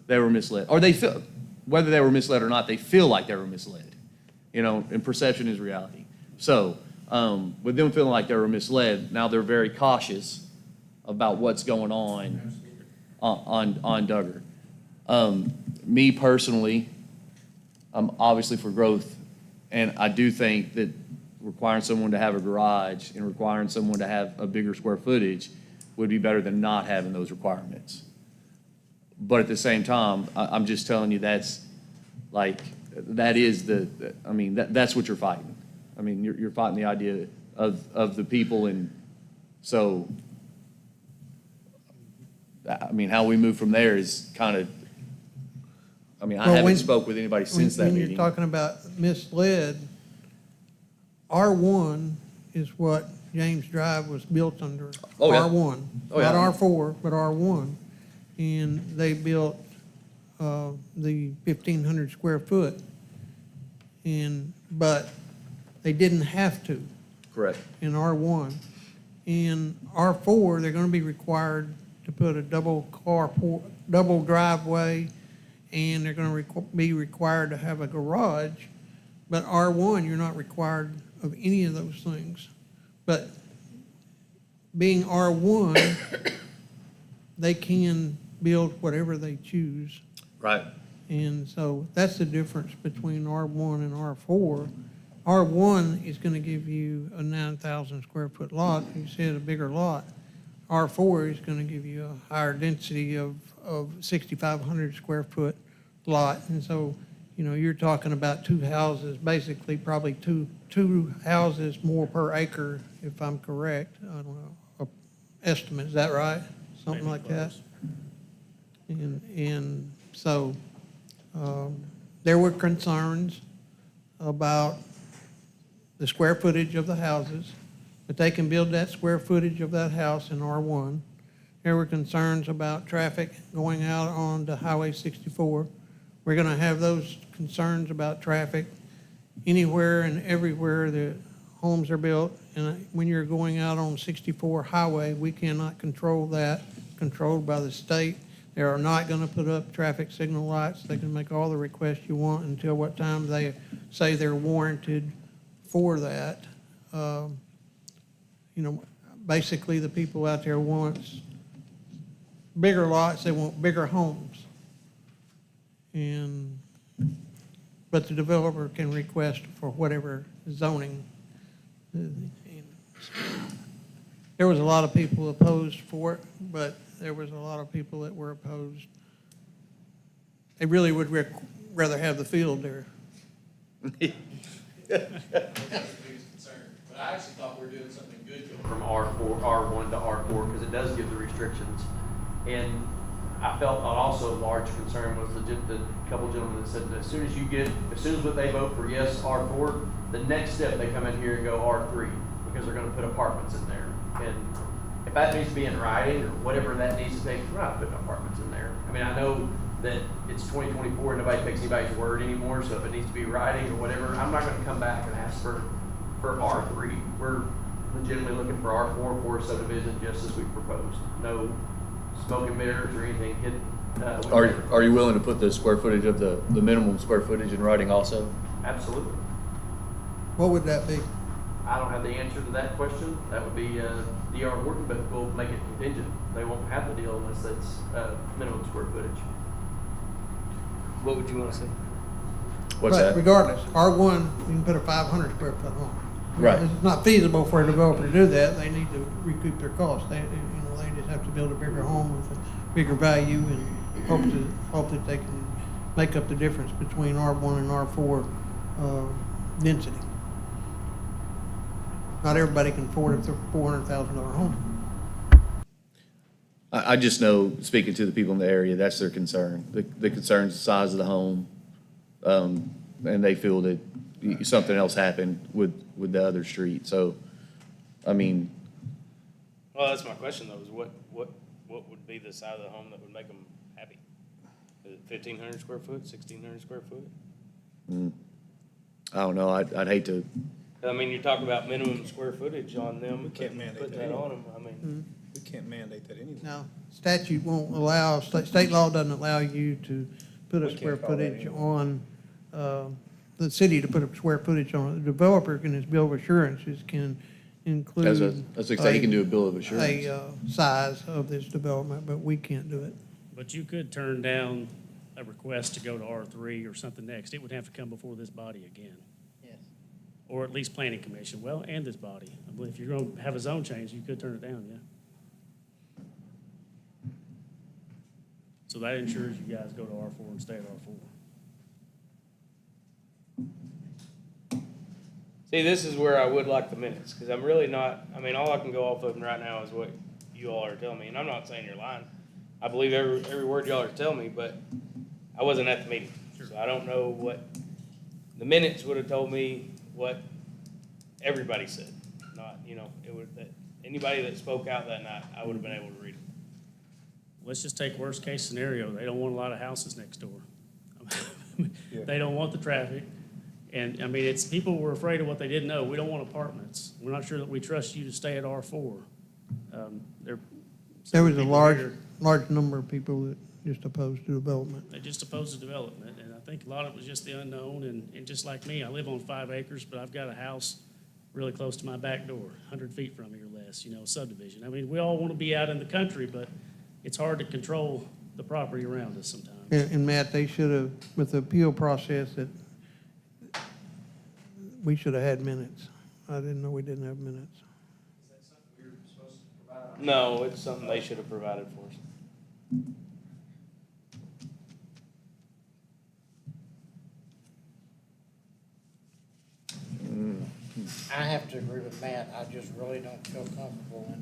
They were misled. Or they feel, whether they were misled or not, they feel like they were misled. You know, and perception is reality. So, with them feeling like they were misled, now they're very cautious about what's going on Duggar. Me personally, I'm obviously for growth, and I do think that requiring someone to have a garage and requiring someone to have a bigger square footage would be better than not having those requirements. But at the same time, I'm just telling you that's like, that is that's what you're fighting. I mean, you're fighting the idea of the people, and so, I mean, how we move from there is kind of, I mean, I haven't spoke with anybody since that When meeting. you're talking about misled, R1 is what James Drive was built under. Oh, yeah. R1, Oh, yeah. not R4, but R1. And they built the 1,500 square foot. But they didn't have to Correct. in R1. In R4, they're gonna be required to put a double driveway, and they're gonna be required to have a garage. But R1, you're not required of any of those things. But being R1, they can build whatever they choose. Right. And so that's the difference between R1 and R4. R1 is gonna give you a 9,000 square foot lot, you said a bigger lot. R4 is gonna give you a higher density of 6,500 square foot lot. And so, you know, you're talking about two houses, basically probably two houses more per acre, if I'm correct. I don't know, estimate, is that right? Something like that? And so, there were concerns about the square footage of the houses, but they can build that square footage of that house in R1. There were concerns about traffic going out on the Highway 64. We're gonna have those concerns about traffic anywhere and everywhere the homes are built. And when you're going out on 64 highway, we cannot control that, controlled by the state. They are not gonna put up traffic signal lights. They can make all the requests you want until what time they say they're warranted for that. You know, basically the people out there want bigger lots, they want bigger homes. But the developer can request for whatever zoning. There was a lot of people opposed for it, but there was a lot of people that were opposed. They really would rather have the field there. But I actually thought we were doing something good from R1 to R4, because it does give the restrictions. And I felt also a large concern was the couple gentlemen that said that as soon as they vote for yes, R4, the next step they come in here and go R3, because they're gonna put apartments in there. And if that needs to be in writing or whatever that needs to be, we're not putting apartments in there. I mean, I know that it's 2024 and nobody takes anybody's word anymore, so if it needs to be writing or whatever, I'm not gonna come back and ask for R3. We're legitimately looking for R4 for subdivision, just as we proposed. No smoke and mirrors or anything hidden. Are you willing to put the square footage of the minimum square footage in writing also? Absolutely. What would that be? I don't have the answer to that question. That would be D.R. Horton, but we'll make it contingent. They won't have the deal unless it's minimum square footage. What would you want to see? What's But that? regardless, R1, you can put a 500 square foot home. Right. It's not feasible for a developer to do that. They need to recoup their costs. They just have to build a bigger home with a bigger value and hope that they can make up the difference between R1 and R4 density. Not everybody can afford a $400,000 home. I just know, speaking to the people in the area, that's their concern. The concern is the size of the home, and they feel that something else happened with the other street. So, I mean, Well, that's my question though, is what would be the side of the home that would make them happy? Is it 1,500 square foot, 1,600 square foot? I don't know. I'd hate to I mean, you talk about minimum square footage on them, We can't mandate put that that anyway. on them, I mean. We can't mandate that anyway. No, statute won't allow, state law doesn't allow you to put We a can't square call that footage anyway. on, the city to put a square footage on it. The developer can, his bill of assurances can include. As I say, he can do a bill of assurance. A size of this development, but we can't do it. But you could turn down a request to go to R3 or something next. It would have to come before this body again. Yes. Or at least planning commission, well, and this body. I believe if you're gonna have a zone change, you could turn it down, yeah. So that ensures you guys go to R4 and stay at R4. See, this is where I would like the minutes, because I'm really not, I mean, all I can go off of right now is what you all are telling me, and I'm not saying you're lying. I believe every word y'all are telling me, but I wasn't at the meeting, so I don't know what, the minutes would have told me what everybody said, not, it would, that, anybody that spoke out that night, I would have been able to read it. Let's just take worst case scenario. They don't want a lot of houses next door. Yeah. They don't want the traffic. And, I mean, it's, people were afraid of what they didn't know. We don't want apartments. We're not sure that we trust you to stay at R4. There was a people large, here- large number of people that just opposed to development. They just opposed to development, and I think a lot of it was just the unknown, and just like me, I live on 5 acres, but I've got a house really close to my back door, 100 feet from me or less, subdivision. I mean, we all want to be out in the country, but it's hard to control the property around us sometimes. And Matt, they should have, with the appeal process, that we should have had minutes. I didn't know we didn't have minutes. No, it's something they should have provided for us. I have to agree with Matt. I just really don't feel comfortable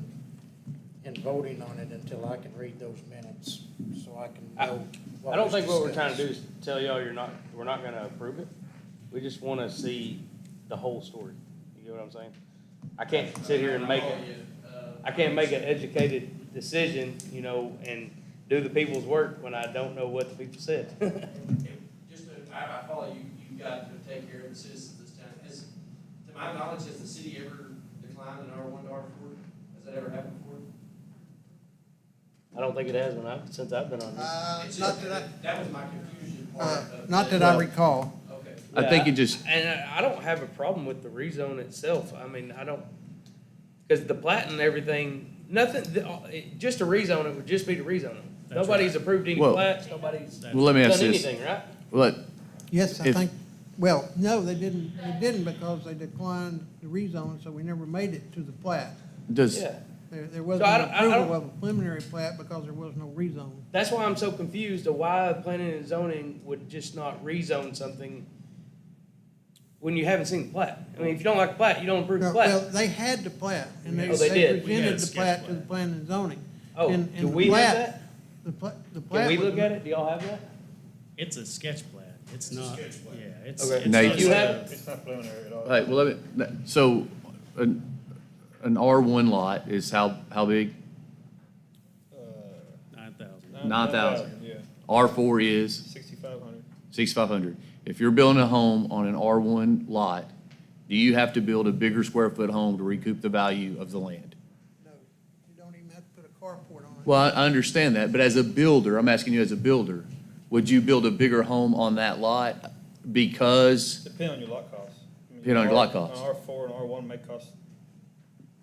in voting on it until I can read those minutes, so I can know what I don't was think what we're trying to do discussed. is tell y'all we're not gonna approve it. We just wanna see the whole story. You get what I'm saying? I can't sit here and I can't make an educated decision, and do the people's work when I don't know what the people said. I follow you, you've got to take care of the citizens of this town. To my knowledge, has the city ever declined an R1 to R4? Has that ever happened before? I don't think it has since I've been on It's not just, that was my confusion part of Not that I recall. Okay. I think it just, And I don't have a problem with the rezone itself. I mean, I don't, because the plat and everything, nothing, just a rezone, it would just be to rezone it. That's Nobody's right. approved any Well- plats, nobody's well, let me done ask this. anything, right? Well, Yes, I If- think, well, no, they didn't because they declined the rezone, so we never made it to the plat. does, Yeah. There wasn't I an don't- I don't- approval of a preliminary plat because there was no rezone. That's why I'm so confused of why planning and zoning would just not rezone something when you haven't seen the plat. I mean, if you don't like the plat, you don't approve the Well, plat. they had the plat, and Oh, they did. We had a presented the sketch plat to plat. the planning and zoning. Oh, And do the we have plat- that? The Can plat we was- look at it? Do y'all have that? It's a sketch plat. It's not, yeah, it's. Okay. it's Now, not you a- have- It's not preliminary at all. hey, well, so an R1 lot is how big? 9,000. 9,000. Yeah, R4 is 6,500. 6,500. If you're building a home on an R1 lot, do you have to build a bigger square foot home to recoup the value of the land? No, you don't even have to put a carport on it. Well, I understand that, but as a builder, I'm asking you as a builder, would you build a bigger home on that lot because, Depend on your lot costs. I mean, Depend on your lot costs. An R4 and R1 may cost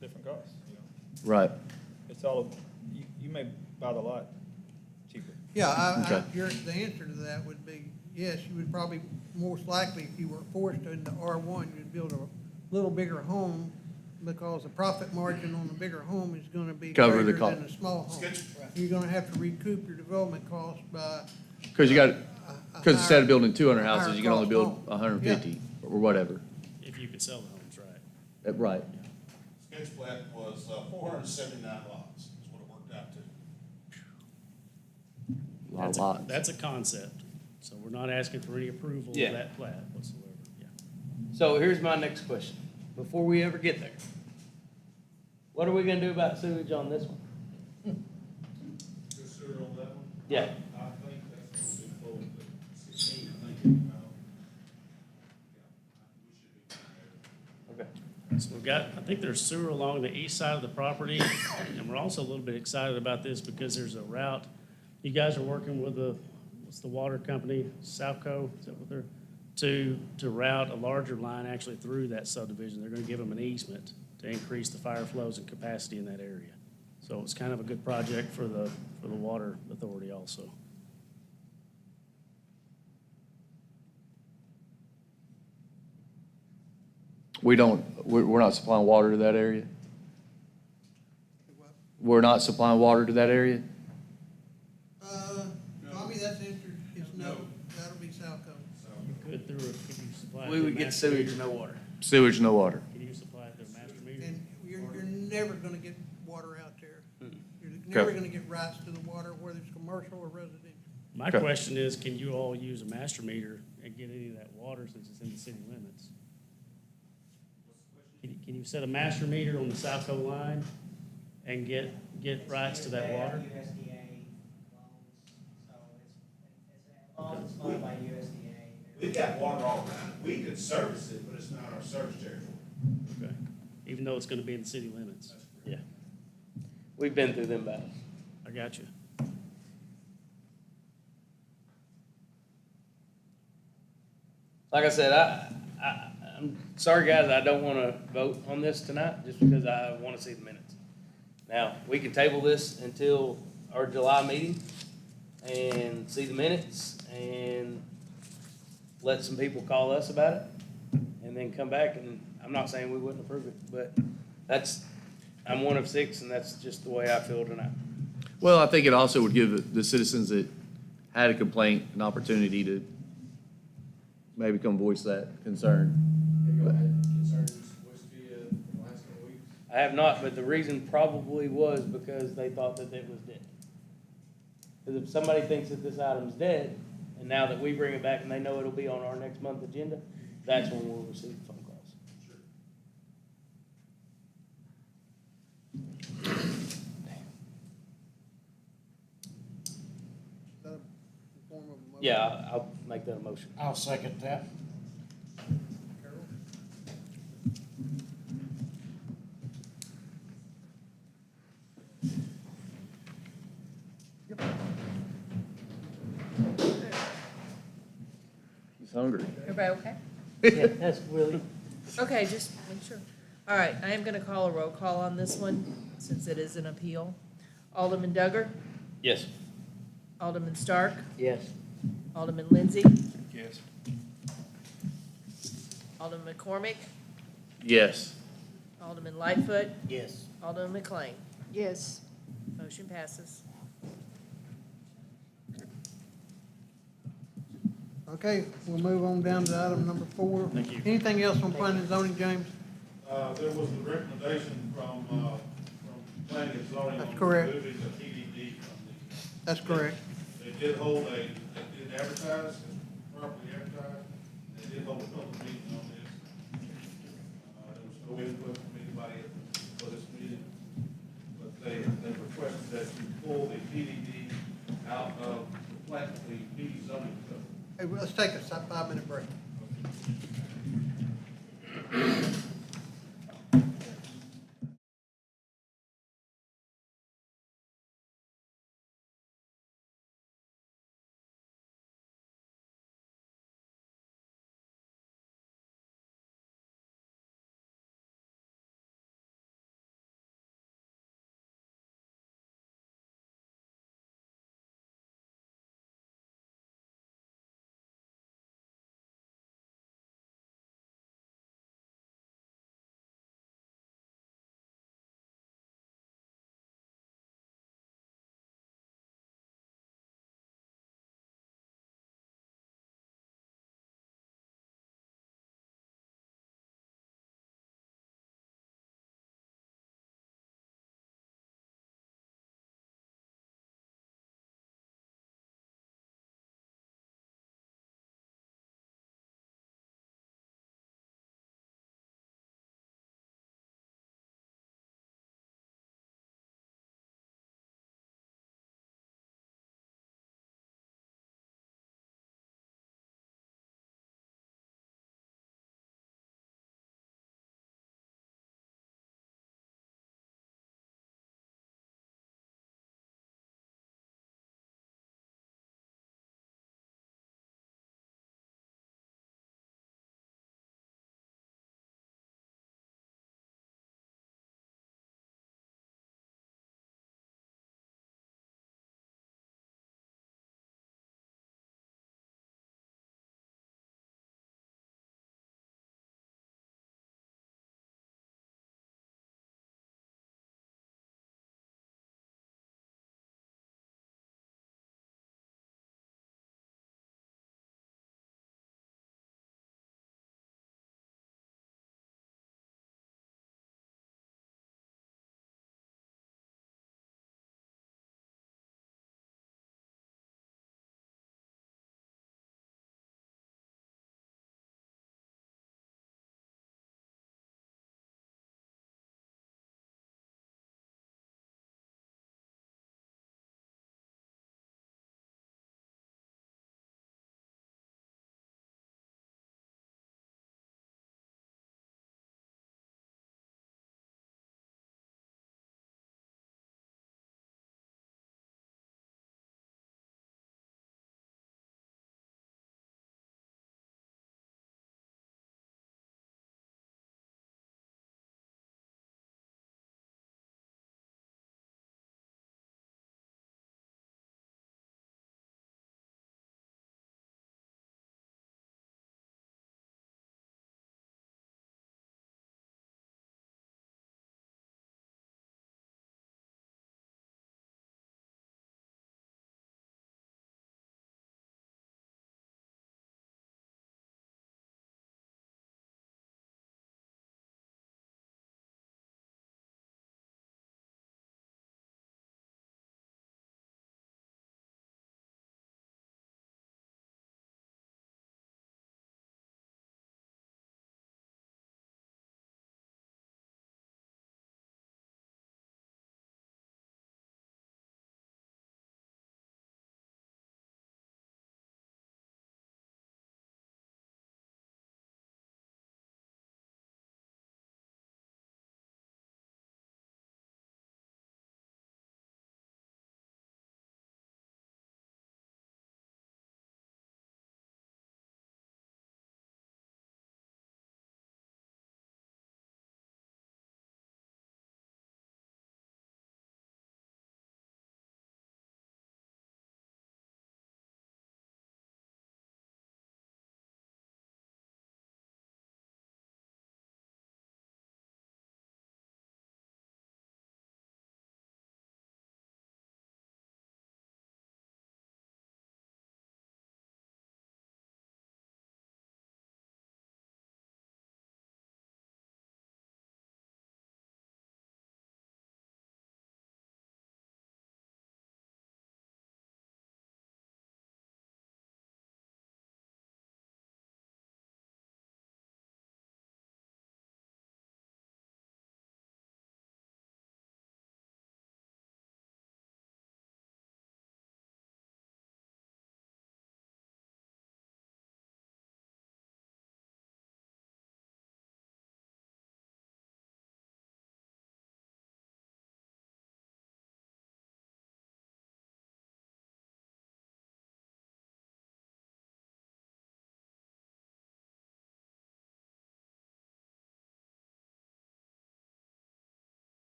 different costs, right? It's all, you may buy the lot cheaper. Yeah, Okay. the answer to that would be, yes, you would probably, most likely, if you were forced into R1, you'd build a little bigger home because the profit margin on the bigger home is gonna be Cover the greater cost. than a small home. You're gonna have to recoup your development cost by. Because you got, a because instead higher- of building 200 houses, higher you can only cost build home. 150 or whatever. If you could sell the homes, right. Right. Sketch plat was 479 lots, is what it worked out to. A lot of That's lots. That's a concept, so we're not asking for any approval of Yeah. that plat whatsoever, yeah. So here's my next question, before we ever get there. What are we gonna do about sewage on this one? Consider on that one? Yeah. I think that's going to be full to 16, I think, we should be fine there. Okay. think there's sewer along the east side of the property, and we're also a little bit excited about this because there's a route. You guys are working with what's the water company, Southco, is that what they're, to route a larger line actually through that subdivision. They're gonna give them an easement to increase the fire flows and capacity in that area. So it's kind of a good project for the water authority also. We're not supplying water to that area? We're not supplying water to that area? Bobby, that's answer is no, that'll be Southco. You could could you supply? We through would get master sewage, meter? no water. Sewage, no water. Can you supply it through master meter? And you're never gonna get water out there. You're never gonna get rights to the water, whether it's commercial or residential. My Okay. question is, can you all use a master meter and get any of that water since it's in the city limits? Can you set a master meter on the Southco line and get rights to that water? USDA loans, so it's, as long as it's funded by USDA. We've got water all around. We could service it, but it's not our service territory. Okay. Even though it's gonna be in the city limits? Yeah, We've been through them battles. I got you. Like I said, I'm sorry, guys, I don't want to vote on this tonight, just because I want to see the minutes. Now, we can table this until our July meeting and see the minutes and let some people call us about it, and then come back, and I'm not saying we wouldn't approve it, but I'm one of six, and that's just the way I feel tonight. Well, I think it also would give the citizens that had a complaint an opportunity to maybe come voice that concern. Have you all had concerns voiced via the last couple of weeks? I have not, but the reason probably was because they thought that it was dead. Because if somebody thinks that this item's dead, and now that we bring it back and they know it'll be on our next month agenda, that's when we'll receive phone calls. Is that a form of a motion? Yeah, I'll make that a motion. I'll second that. Carol? He's hungry. Everybody okay? Yeah, that's really. Okay, just make sure. All right, I am gonna call a roll call on this one, since it is an appeal. Alderman Duggar, Yes. Alderman Stark, Yes. Alderman Lindsay, Yes. Alderman McCormick, Yes. Alderman Lightfoot, Yes. Alderman McLean. Yes. Motion passes. Okay, we'll move on down to item number 4. Thank you. Anything else on planning and zoning, James? There was a recommendation from planning and zoning That's on correct. removing the TDD from the. That's correct. They did they did advertise, properly advertise, they did hold a public meeting on this. There was no input from anybody for this meeting, but they requested that you pull the TDD out of the B zoning code. Hey, let's take a 5-minute break.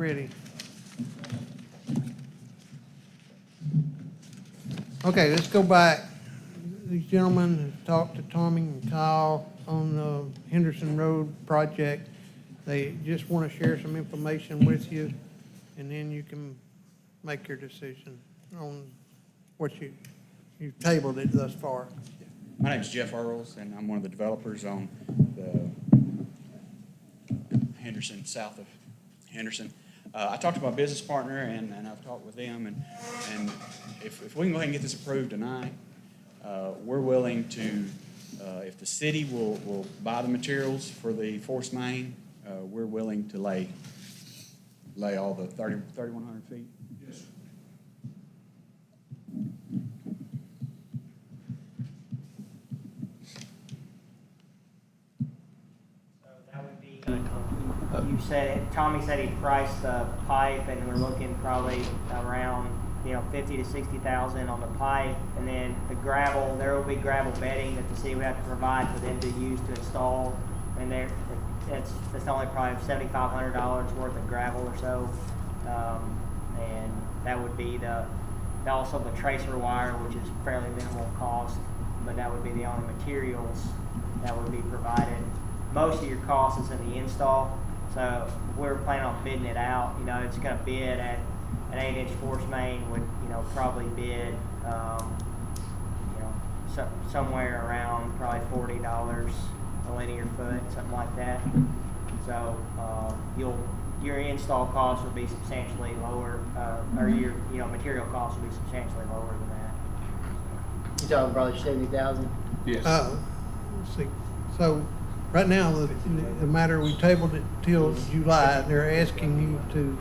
ready. Okay, let's go back. These gentlemen have talked to Tommy and Kyle on the Henderson Road project. They just want to share some information with you, and then you can make your decision on what you've tabled it thus far. My name's Jeff Earls, and I'm one of the developers on the Henderson, south of Henderson. I talked to my business partner, and I've talked with them, and if we can go ahead and get this approved tonight, we're willing to, if the city will buy the materials for the force main, we're willing to lay all the 3,100 feet. Yes, sir. So that would be, you said, Tommy said he priced the pipe, and we're looking probably around, 50 to 60,000 on the pipe, and then the gravel, there will be gravel bedding that the city would have to provide for them to use to install, and it's only probably $7,500 worth of gravel or so, and that would be also the tracer wire, which is fairly minimal cost, but that would be the only materials that would be provided. Most of your cost is in the install, so we're planning on bidding it out. It's going to bid at an 8-inch force main would, probably bid, somewhere around probably $40 a linear foot, something like that. So your install cost would be substantially lower, or your material cost would be substantially lower than that. You talking probably 70,000? Yes. Let's see. So, right now, the matter, we tabled it till July. They're asking you to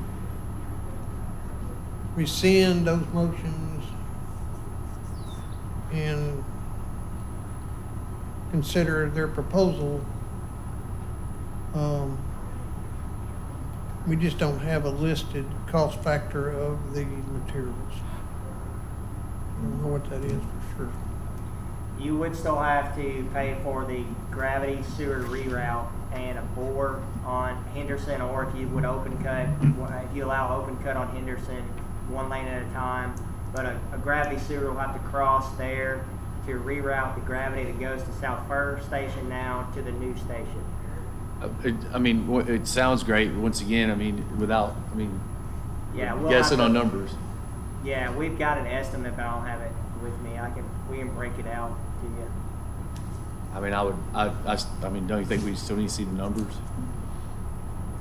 rescind those motions and consider their proposal. We just don't have a listed cost factor of the materials. I don't know what that is for sure. You would still have to pay for the gravity sewer reroute and a bore on Henderson, or if you would if you allow open cut on Henderson, one lane at a time. But a gravity sewer will have to cross there to reroute the gravity that goes to South First Station now to the new station. It sounds great. Once again, Yeah, we'll guessing have on to- numbers. Yeah, we've got an estimate, but I don't have it with me. We can break it out to you. Don't you think we still need to see the numbers?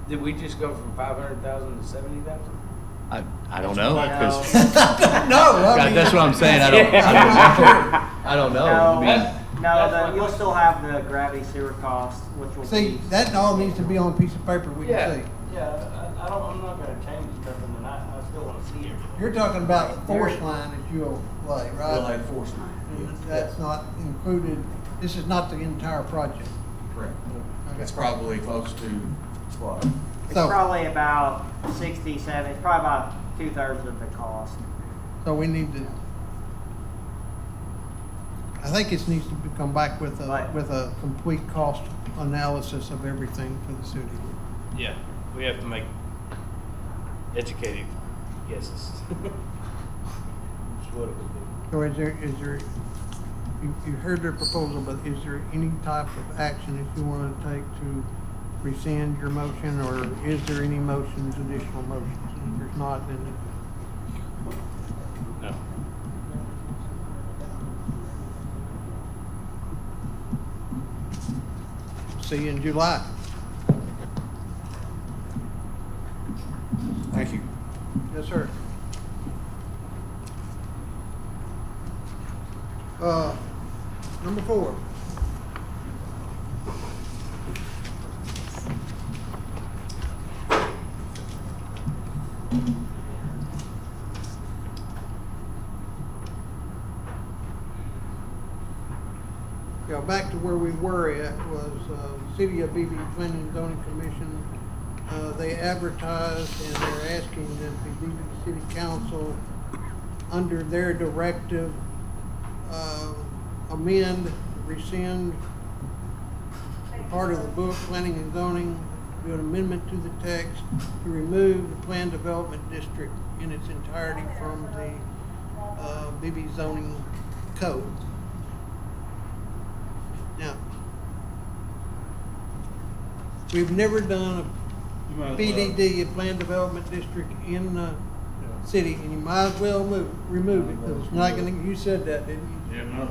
Did we just go from 500,000 to 70,000? I don't know. 'Cause No, that's what I'm saying. I don't know. You'll still have the gravity sewer cost, which will see, be. that all needs to be on a piece of paper we can see. I'm not gonna change nothing tonight, I still wanna see everything. You're talking about the force line that you'll lay, right? We'll lay force main. And that's not included, this is not the entire project. Correct. Okay. It's probably close to what? It's So- probably about 67, it's probably about 2/3 of the cost. So we need to, I think it needs to come back with a complete cost analysis of everything for the city. Yeah, we have to make educated guesses. Which what it would be. So is there, you heard their proposal, but is there any type of action that you want to take to rescind your motion, or is there any motions, additional motions? And if there's not, then No. see you in July. Thank you. Yes, sir. Number 4. Yeah, back to where we were at was City of Beebe Planning and Zoning Commission. They advertised and they're asking that the Beebe City Council, under their directive, amend, rescind part of the book, Planning and Zoning, do an amendment to the text to remove the planned development district in its entirety from the Beebe zoning code. Now, we've never done a PDD, a planned development district in the city, and you might as well remove it, because it's not gonna, you said that, didn't you? Yeah, not,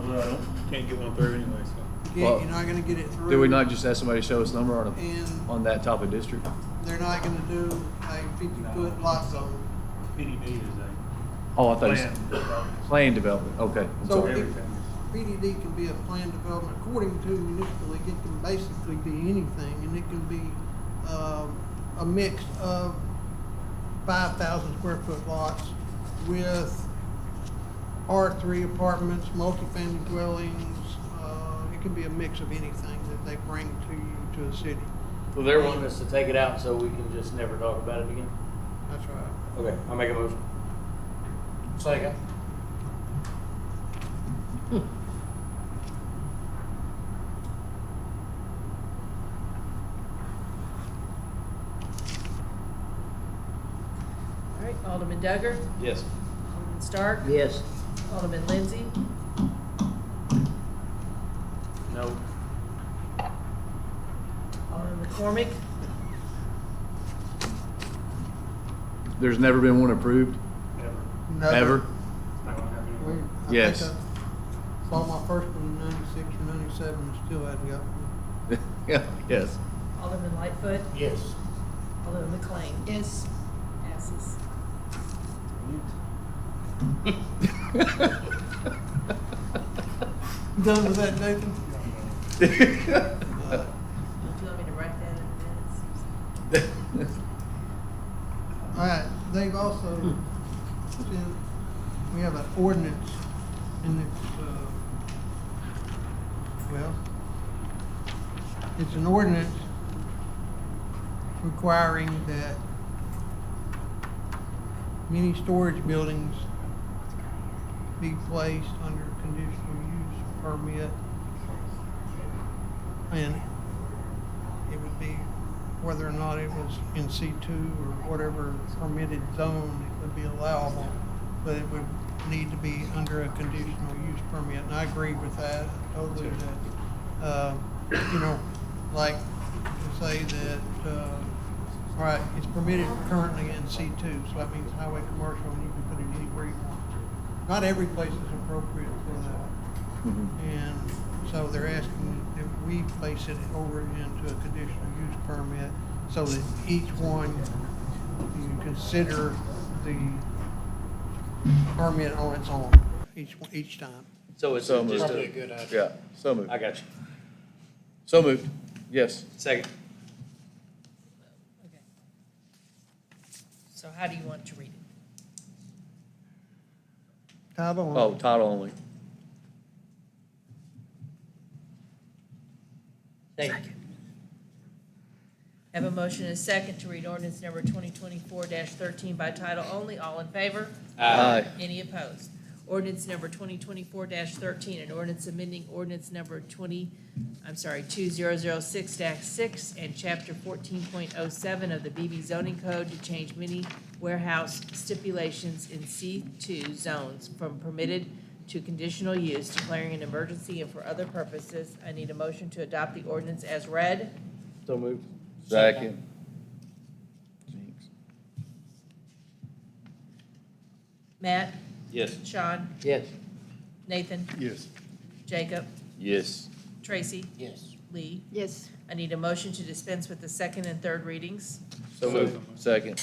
can't get one through anyway, so. You're not gonna get it through. Did we not just have somebody show us number And on that type of district? they're not gonna do a 50-foot lot zone. PDD is a Oh, I thought you plan. said plan development, okay, I'm So sorry. PDD can be a planned development, according to municipal league, it can basically be anything, and it can be, a mix of 5,000 square foot lots with R3 apartments, multifamily dwellings, it can be a mix of anything that they bring to you, to a city. So they're wanting us to take it out so we can just never talk about it again? That's right. Okay, I'll make a motion. Second. All right, Alderman Duggar, Yes. Alderman Stark, Yes. Alderman Lindsay, No. Alderman McCormick, There's never been one approved? Never. Ever? Not gonna happen We- anyway. I Yes. think I saw my first one in 96 or 97 and still hadn't got one. Yeah, yes. Alderman Lightfoot, Yes. Alderman McLean. Yes. Passes. Done with that, Nathan? Do you want me to write that in the minutes? All right, they've also, we have an ordinance, and it's an ordinance requiring that many storage buildings be placed under conditional use permit. And it would be whether or not it was in C2 or whatever permitted zone, it would be allowable, but it would need to be under a conditional use permit. And I agree with that totally, that, like to say that, all right, it's permitted currently in C2, so that means highway commercial, and you can put it anywhere you want. Not every place is appropriate for that. And so they're asking that we place it over into a conditional use permit so that each one, you consider the permit on its own, each time. So it's So just moved. Probably a good idea. Yeah, so moved. I got you. So moved, yes. Second. Okay. So how do you want to read it? Title Oh, only. title only. Second. Have a motion and a second to read ordinance number 2024-13 by title only. All in favor? Aye. Any opposed? Ordinance number 2024-13, an ordinance amending ordinance number 2006-6 and chapter 14.07 of the Beebe zoning code to change many warehouse stipulations in C2 zones from permitted to conditional use, declaring an emergency and for other purposes. I need a motion to adopt the ordinance as read. So moved. Second. Matt? Yes. Sean? Yes. Nathan? Yes. Jacob? Yes. Tracy? Yes. Lee? Yes. I need a motion to dispense with the second and third readings. So moved. Second.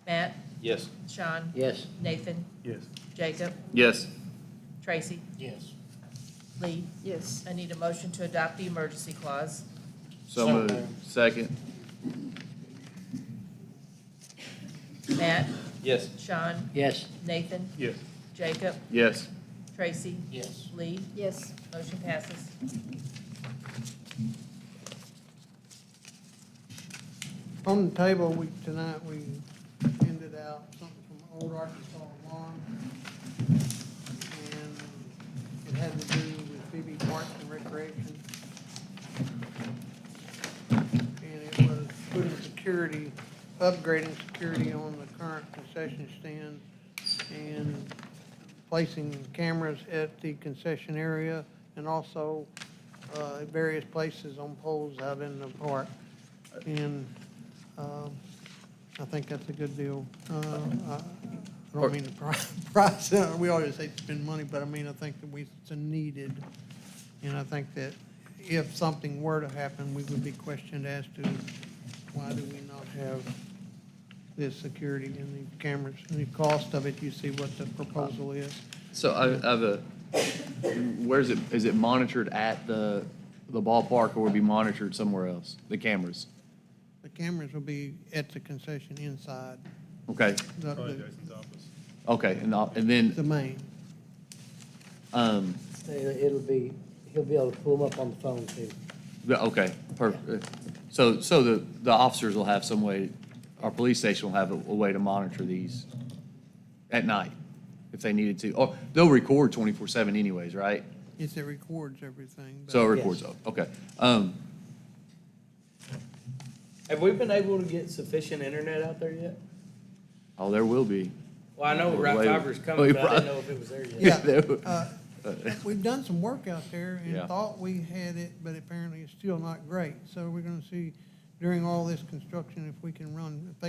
Matt? Yes. Sean? Yes. Nathan? Yes. Jacob? Yes. Tracy? Yes. Lee? Yes. I need a motion to adopt the emergency clause. So So moved. moved. Second. Matt? Yes. Sean? Yes. Nathan? Yes. Jacob? Yes. Tracy? Yes. Lee? Yes. Motion passes. On the table, tonight, we handed out something from Old Arkansas Lawn. And it had to do with BB Parks and Recreation. And it was putting security, upgrading security on the current concession stand and placing cameras at the concession area and also at various places on poles out in the park. And I think that's a good deal. I don't mean to price, we always say spend money, but I mean, I think that it's a needed. And I think that if something were to happen, we would be questioned as to why do we not have this security in the cameras? And the cost of it, you see what the proposal is. So I have where is it monitored at the ballpark or will it be monitored somewhere else, the cameras? The cameras will be at the concession inside. Okay, Probably Jason's office. okay, and then, The main. It'll be, he'll be able to pull them up on the phone too. okay, perfect. So the officers will have some way, our police station will have a way to monitor these at night if they needed to. Or they'll record 24/7 anyways, right? Yes, it records everything. but- So it records, okay. Have we been able to get sufficient internet out there yet? Oh, there will be. Well, I know Wait. Route Fiber's coming, but I didn't know if it was there yet. Yeah, There will- we've done some work out there Yeah. and thought we had it, but apparently it's still not great. So we're gonna see during all this construction if they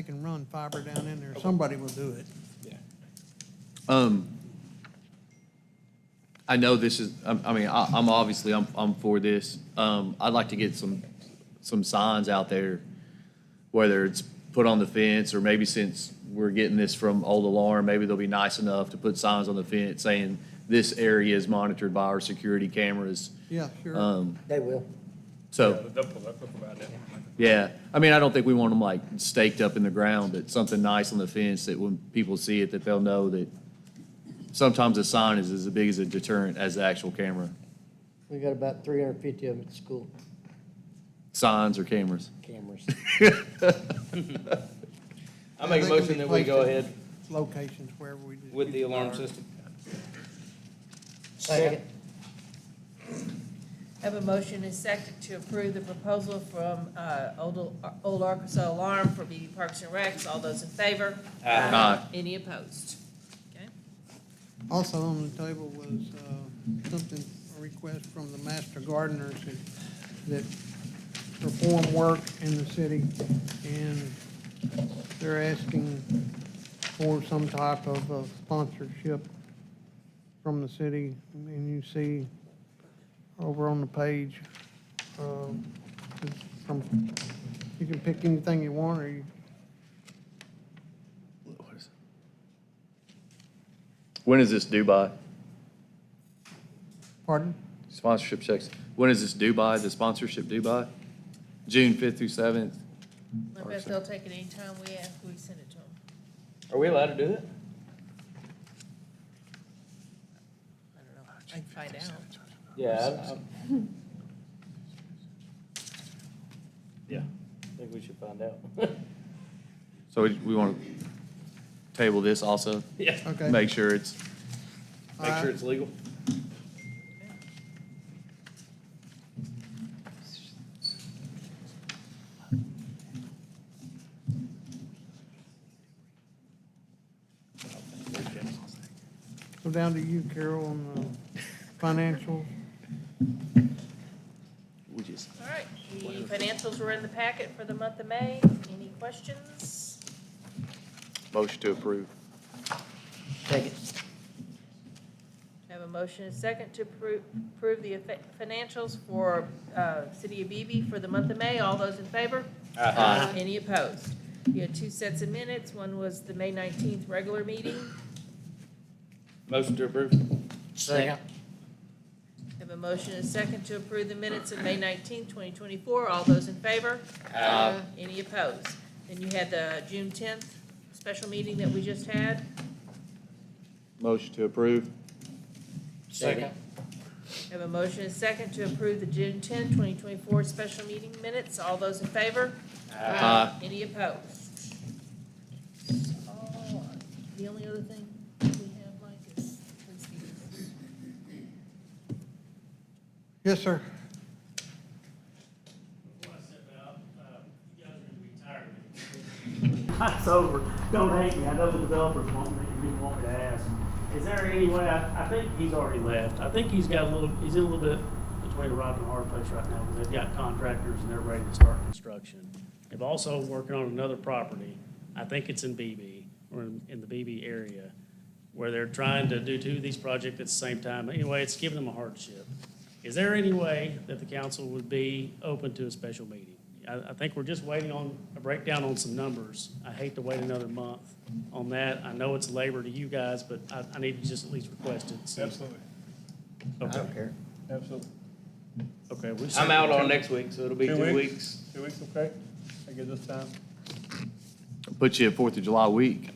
can run fiber down in there. Somebody will do it. I know this is, I'm obviously, I'm for this. I'd like to get some signs out there, whether it's put on the fence or maybe since we're getting this from Old Alarm, maybe they'll be nice enough to put signs on the fence saying this area is monitored by our security cameras. Yeah, sure. They will. So, They'll provide that. yeah, I mean, I don't think we want them like staked up in the ground, but something nice on the fence that when people see it, that they'll know that sometimes a sign is as big as a deterrent as the actual camera. We got about 350 of them at the school, Signs or cameras. cameras. I make a They can motion be that we go placed in ahead Locations wherever we do. with the alarm system. Second. Have a motion and a second to approve the proposal from Old Arkansas Alarm for BB Parks and Recs. All those in favor? Aye. Any opposed? Okay. Also on the table was something, a request from the master gardeners that perform work in the city, and they're asking for some type of a sponsorship from the city. And you see over on the page, you can pick anything you want, or you, When is this due by? pardon? Sponsorship checks. When is this due by, the sponsorship due by? June 5th through 7th? I bet they'll take it anytime we ask, we send it to them. Are we allowed to do that? I don't know. I can find out. Yeah. Yeah, I think we should find out. So we want to table this also? Yeah. Okay. Make sure it's, Make sure it's legal. Go down to you, Carol, on the financials. we just, All right, the financials were in the packet for the month of May. Any questions? motion to approve. Second. Have a motion and a second to approve the financials for City of Beebe for the month of May. All those in favor? Aye. Any opposed? You had two sets of minutes. One was the May 19th regular meeting. Motion to approve. Second. Have a motion and a second to approve the minutes of May 19th, 2024. All those in favor? Aye. Any opposed? Then you had the June 10th special meeting that we just had. Motion to approve. Second. Have a motion and a second to approve the June 10, 2024 special meeting minutes. All those in favor? Aye. Any opposed? The only other thing we have, Mike, is police vehicles. Yes, sir. Before I step out, you guys are gonna be tired of me. It's over. Don't hate me. I know the developers want me, didn't want me to ask. Is there any way, I think he's already left. I think he's in a little bit between a rock and a hard place right now, because they've got contractors and they're ready to start construction. They're also working on another property. I think it's in Beebe, or in the Beebe area, where they're trying to do two of these projects at the same time. Anyway, it's giving them a hardship. Is there any way that the council would be open to a special meeting? I think we're just waiting on a breakdown on some numbers. I hate to wait another month on that. I know it's labor to you guys, but I need to just at least request it. See. Absolutely. I don't care. Absolutely. Okay. I'm out all next week, so it'll be 2 weeks. 2 weeks, okay? That gives us time. Put you at 4th of July week.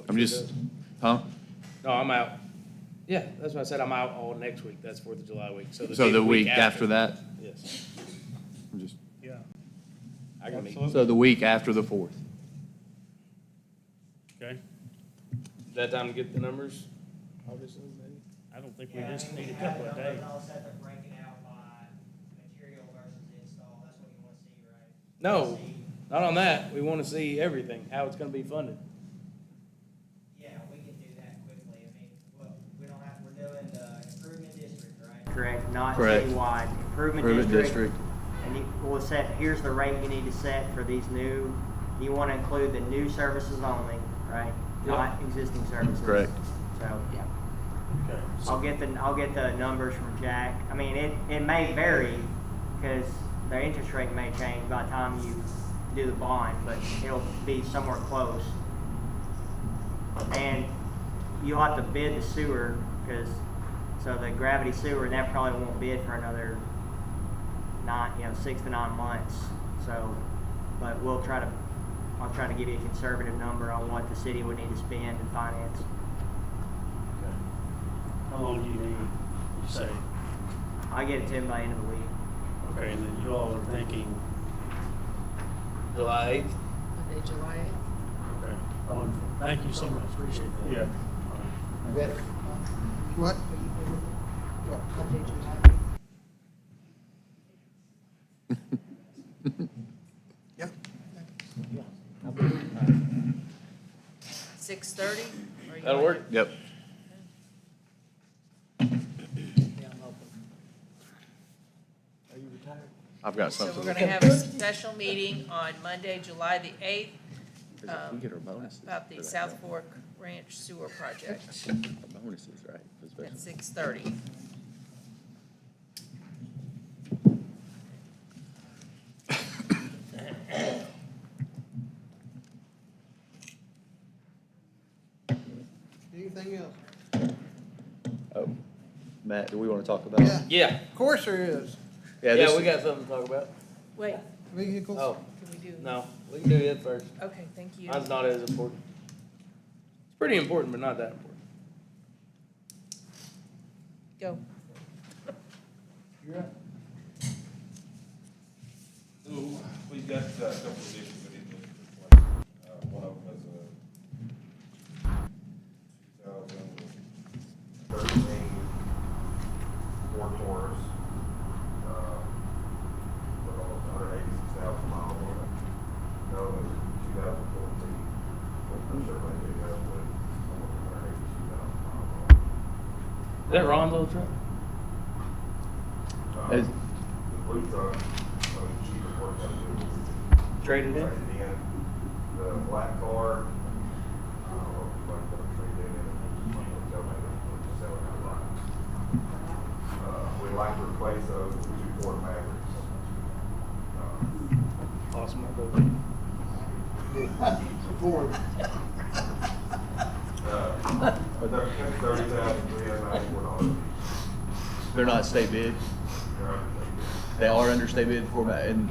I'm just, huh? No, I'm out. Yeah, that's what I said. I'm out all next week. That's 4th of July week. So So the week after that? Yes. I'm just, Yeah. I can meet. Absolutely. so the week after the 4th. Okay. Is that time to get the numbers? Obviously, maybe. I don't think we just need a couple of days. All set to break it out by material versus install, that's what you wanna see, right? No, not on that. We want to see everything, how it's going to be funded. Yeah, we can do that quickly, I mean, well, we don't have, we're doing the improvement district, right? Correct, not Correct. citywide, improvement district. And you will set, here's the rate you need to set for these new, you wanna include the new services only, right? Not existing services. Correct. So, yeah. Okay. I'll get the numbers from Jack. I mean, it may vary, because the interest rate may change by the time you do the bond, but it'll be somewhere close. And you'll have to bid the sewer, so the gravity sewer, that probably won't bid for another 6 to 9 months. So, but I'll try to give you a conservative number on what the city would need to spend and finance. How long do you need, you say? I'll get it to him by the end of the week. Okay, and then you all are thinking, July 8th? Monday, July 8th. okay, wonderful. Thank you so much, appreciate that. Yeah. What? Monday, July 8th. Yep. 6:30? That'll work. Yep. I've got So something. we're gonna have a special meeting on Monday, July the 8th, We get our bonuses. about the for that, South Fork Ranch Sewer Project right? Our bonuses, right? for special. at 6:30. Anything else? Oh, Matt, do we want to talk about? Yeah. Yeah. Of course there is. Yeah, Yeah, this- we got something to talk about. Wait, Vehicles. Oh, can we do? no, we can do it first. Okay, thank you. Mine's not as important. It's pretty important, but not that important. Go. So, we've got a couple of issues we need to replace. One of them is a 2013 Ford Taurus, with almost 186,000 miles on it. Another one is 2014, I'm sure they do that with almost 182,000 miles on it. Is that Ron's old truck? Is- The blue truck, cheaper work I do. Traded in? Traded in. The black car, like the trade in, like the donate it, or sell it outright. We'd like to replace those with 2 Ford Mavericks. Awesome, I'll go. That's $30,394. They're not state bid. They are under state bid format, and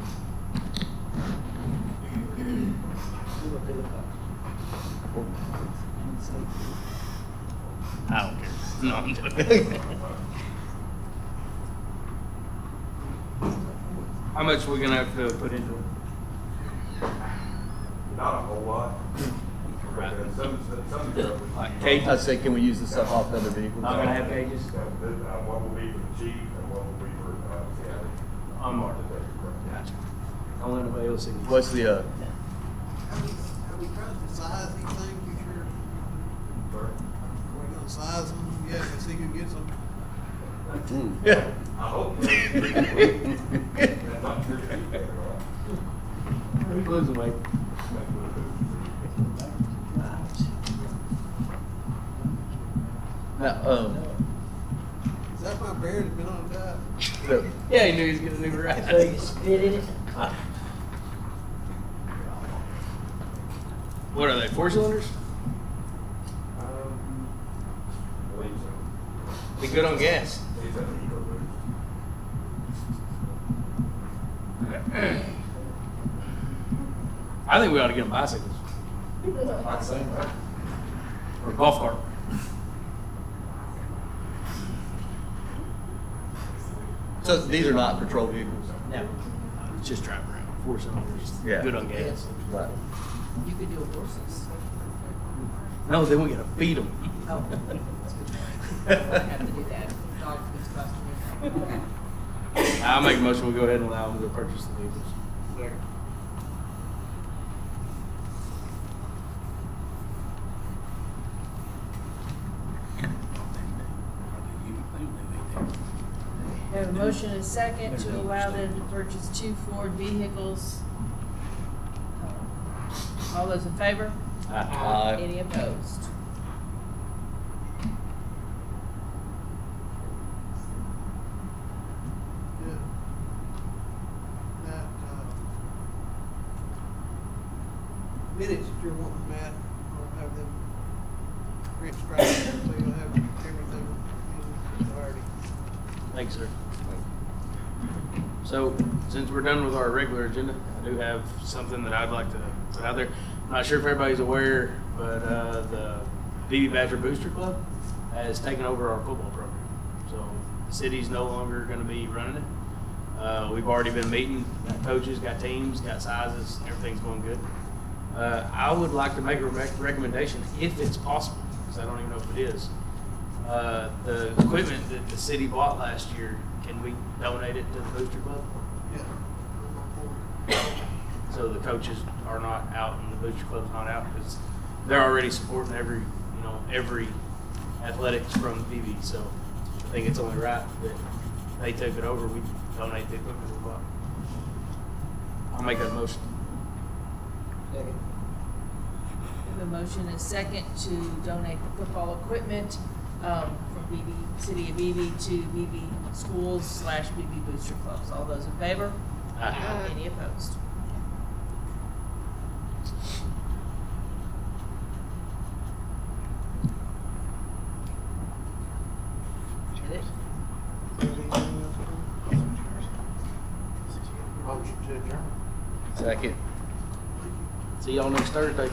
I don't care. No, I'm joking. How much we gonna have to put into it? Not a whole lot. Some of the. Like I'd cages? say, can we use the stuff off the other vehicles? Not gonna have cages? One will be for the chief and one On Martin. Gotcha. Don't let anybody else see. What's the, Have we tried to size these things, you sure? Are we gonna size them yet and see who gets them? yeah. I hope. Not sure. Who's losing weight? Now, Is that my bear that's been on top? Yeah, he knew he was gonna do it right. So you spit in it? What are they, 4-cylinders? Be good on gas. I think we ought to get them bicycles. Or a golf cart. so these are not patrol vehicles? No. It's just driving around, 4-cylinders, Yeah. good on gas. Right. You could do horses. No, then we gotta feed them. Oh. I have to do that. Dog food's costing me. I'll make a motion, we go ahead and allow them to purchase the vehicles. Here. We have a motion and a second to allow them to purchase 2 Ford vehicles. All those in favor? Aye. Any opposed? Yeah. That, minutes that you're wanting, Matt, I'll have them transcribed, so you'll have everything in priority. Thanks, sir. So, since we're done with our regular agenda, I do have something that I'd like to put out there. I'm not sure if everybody's aware, but the Beebe Badger Booster Club has taken over our football program. So, the city's no longer gonna be running it. We've already been meeting, got coaches, got teams, got sizes, everything's going good. I would like to make a recommendation, if it's possible, because I don't even know if it is. The equipment that the city bought last year, can we donate it to the Booster Club? Yeah. So the coaches are not out and the Booster Club's not out, because they're already supporting every athletics from BB. So I think it's only right that they took it over, we donate the equipment we bought. I'll make that motion. We have a motion and a second to donate the football equipment from BB, City of BB to BB Schools / BB Booster Clubs. All those in favor? Aye. Any opposed? That it? Motion to adjourn. Second. See y'all next Thursday.